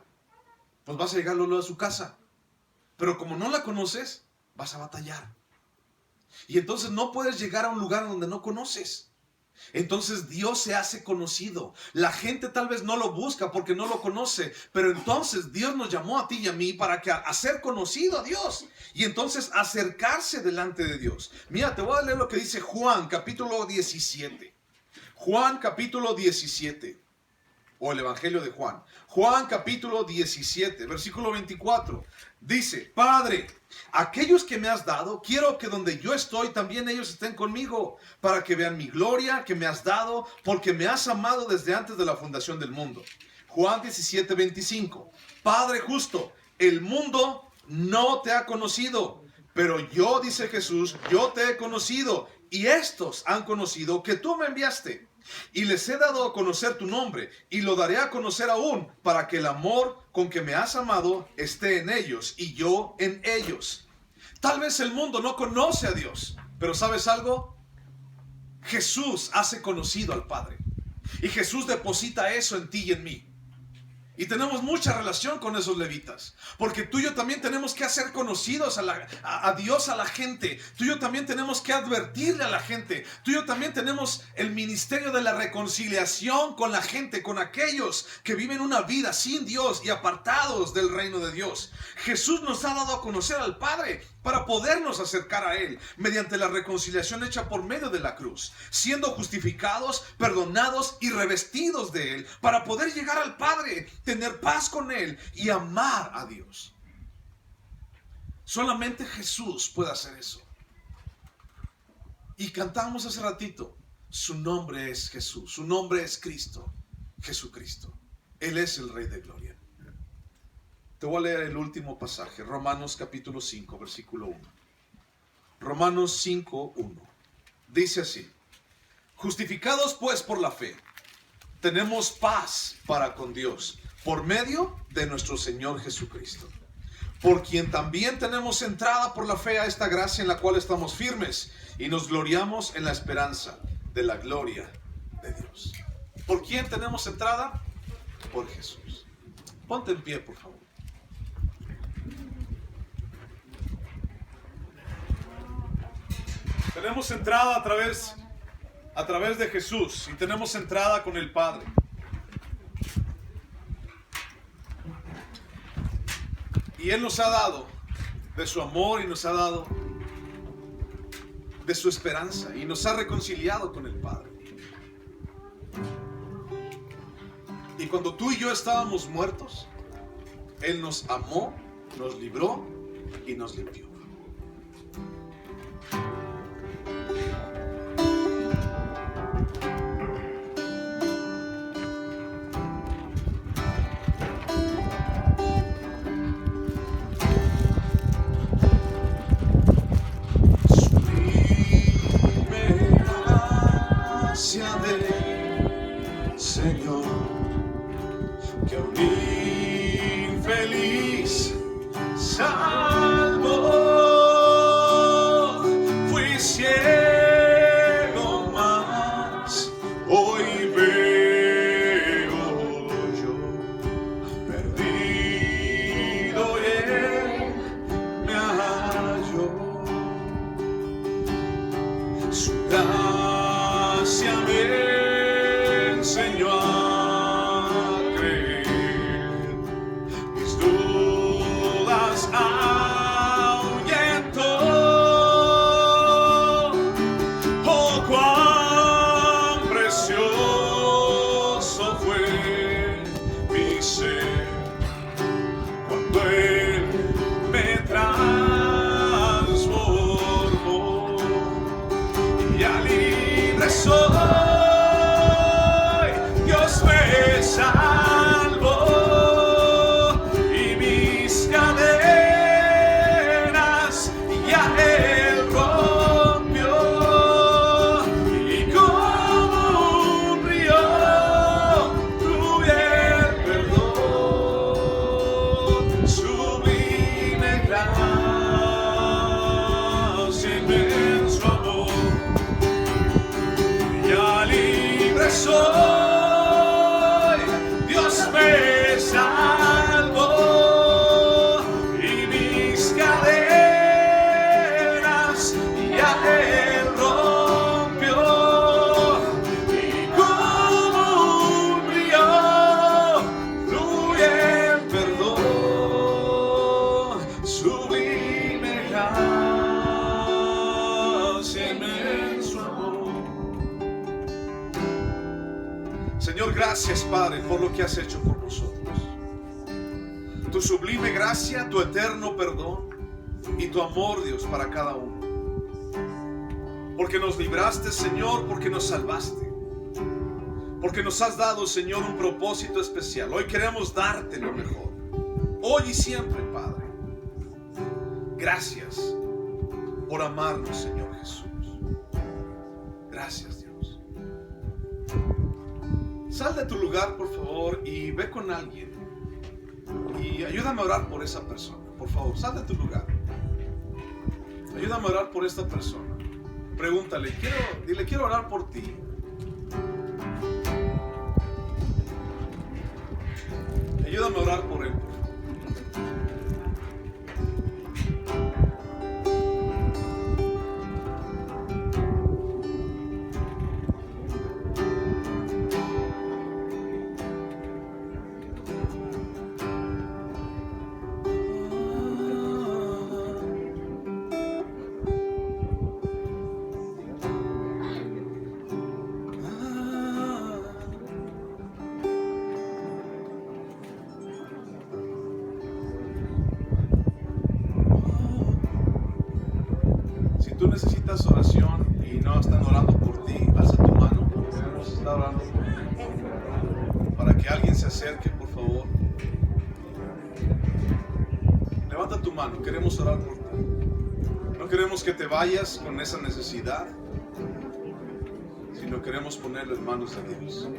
pues vas a llegar luego a su casa. Pero como no la conoces, vas a batallar. Y entonces no puedes llegar a un lugar donde no conoces. Entonces Dios se hace conocido. La gente tal vez no lo busca porque no lo conoce, pero entonces Dios nos llamó a ti y a mí para hacer conocido a Dios y entonces acercarse delante de Dios. Mira, te voy a leer lo que dice Juan capítulo 17. Juan capítulo 17, o el Evangelio de Juan. Juan capítulo 17, versículo 24. Dice, Padre, aquellos que me has dado, quiero que donde yo estoy también ellos estén conmigo, para que vean mi gloria que me has dado, porque me has amado desde antes de la fundación del mundo. Juan 17, 25. Padre justo, el mundo no te ha conocido, pero yo, dice Jesús, yo te he conocido, y estos han conocido que tú me enviaste. Y les he dado a conocer tu nombre, y lo daré a conocer aún, para que el amor con que me has amado esté en ellos, y yo en ellos. Tal vez el mundo no conoce a Dios, pero ¿sabes algo? Jesús hace conocido al Padre, y Jesús deposita eso en ti y en mí. Y tenemos mucha relación con esos levitas, porque tú y yo también tenemos que hacer conocidos a Dios a la gente. Tú y yo también tenemos que advertirle a la gente. Tú y yo también tenemos el ministerio de la reconciliación con la gente, con aquellos que viven una vida sin Dios y apartados del reino de Dios. Jesús nos ha dado a conocer al Padre para podernos acercar a Él mediante la reconciliación hecha por medio de la cruz, siendo justificados, perdonados y revestidos de Él, para poder llegar al Padre, tener paz con Él y amar a Dios. Solamente Jesús puede hacer eso. Y cantamos hace ratito, su nombre es Jesús, su nombre es Cristo, Jesucristo. Él es el Rey de Gloria. Te voy a leer el último pasaje, Romanos capítulo 5, versículo 1. Romanos 5, 1. Dice así: justificados pues por la fe, tenemos paz para con Dios, por medio de nuestro Señor Jesucristo, por quien también tenemos entrada por la fe a esta gracia en la cual estamos firmes y nos gloriamos en la esperanza de la gloria de Dios. ¿Por quién tenemos entrada? Por Jesús. Ponte en pie, por favor. Tenemos entrada a través de Jesús, y tenemos entrada con el Padre. Y Él nos ha dado de su amor y nos ha dado de su esperanza y nos ha reconciliado con el Padre. Y cuando tú y yo estábamos muertos, Él nos amó, nos libró y nos limpió. Señor, que un infeliz salvo fui ciego, mas hoy veo yo, perdido y Él me halló. Su gracia me enseñó a creer, mis dudas ahuyentó. Oh, cuán precioso Señor, gracias, Padre, por lo que has hecho por nosotros. Tu sublime gracia, tu eterno perdón y tu amor, Dios, para cada uno. Porque nos libraste, Señor, porque nos salvaste. Porque nos has dado, Señor, un propósito especial. Hoy queremos darte lo mejor. Hoy y siempre, Padre. Gracias por amarnos, Señor Jesús. Gracias, Dios. Sal de tu lugar, por favor, y ve con alguien. Y ayúdame a orar por esa persona. Por favor, sal de tu lugar. Ayúdame a orar por esta persona. Pregúntale, dile, quiero orar por ti. Ayúdame a orar por él, por favor. Si tú necesitas oración y no están orando por ti, alza tu mano. Queremos estar orando por ti. Para que alguien se acerque, por favor. Levanta tu mano, queremos orar por ti. No queremos que te vayas con esa necesidad, sino queremos ponerlo en manos de Dios.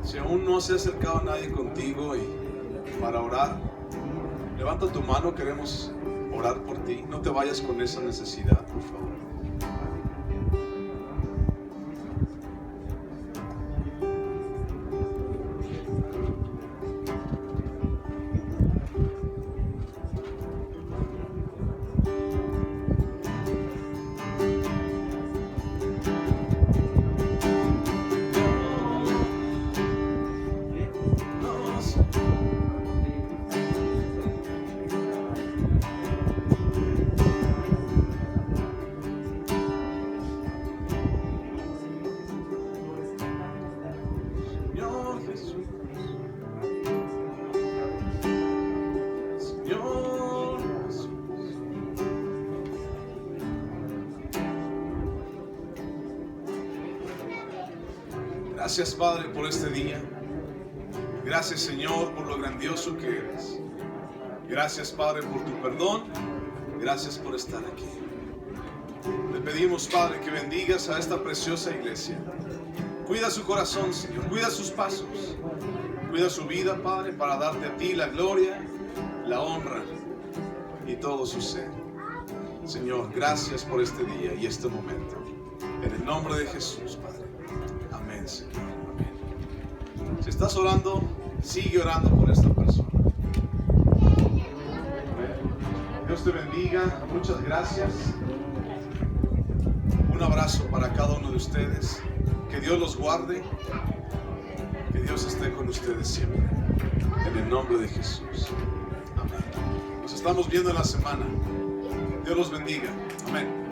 Si aún no se ha acercado a nadie contigo y para orar, levanta tu mano, queremos orar por ti. No te vayas con esa necesidad, por favor. Gracias, Padre, por este día. Gracias, Señor, por lo grandioso que eres. Gracias, Padre, por tu perdón. Gracias por estar aquí. Te pedimos, Padre, que bendigas a esta preciosa iglesia. Cuida su corazón, Señor. Cuida sus pasos. Cuida su vida, Padre, para darte a ti la gloria, la honra y todo su ser. Señor, gracias por este día y este momento. En el nombre de Jesús, Padre. Amén, Señor. Amén. Si estás orando, sigue orando por esta persona. Dios te bendiga. Muchas gracias. Un abrazo para cada uno de ustedes. Que Dios los guarde. Que Dios esté con ustedes siempre. En el nombre de Jesús. Amén. Nos estamos viendo en la semana. Dios los bendiga. Amén.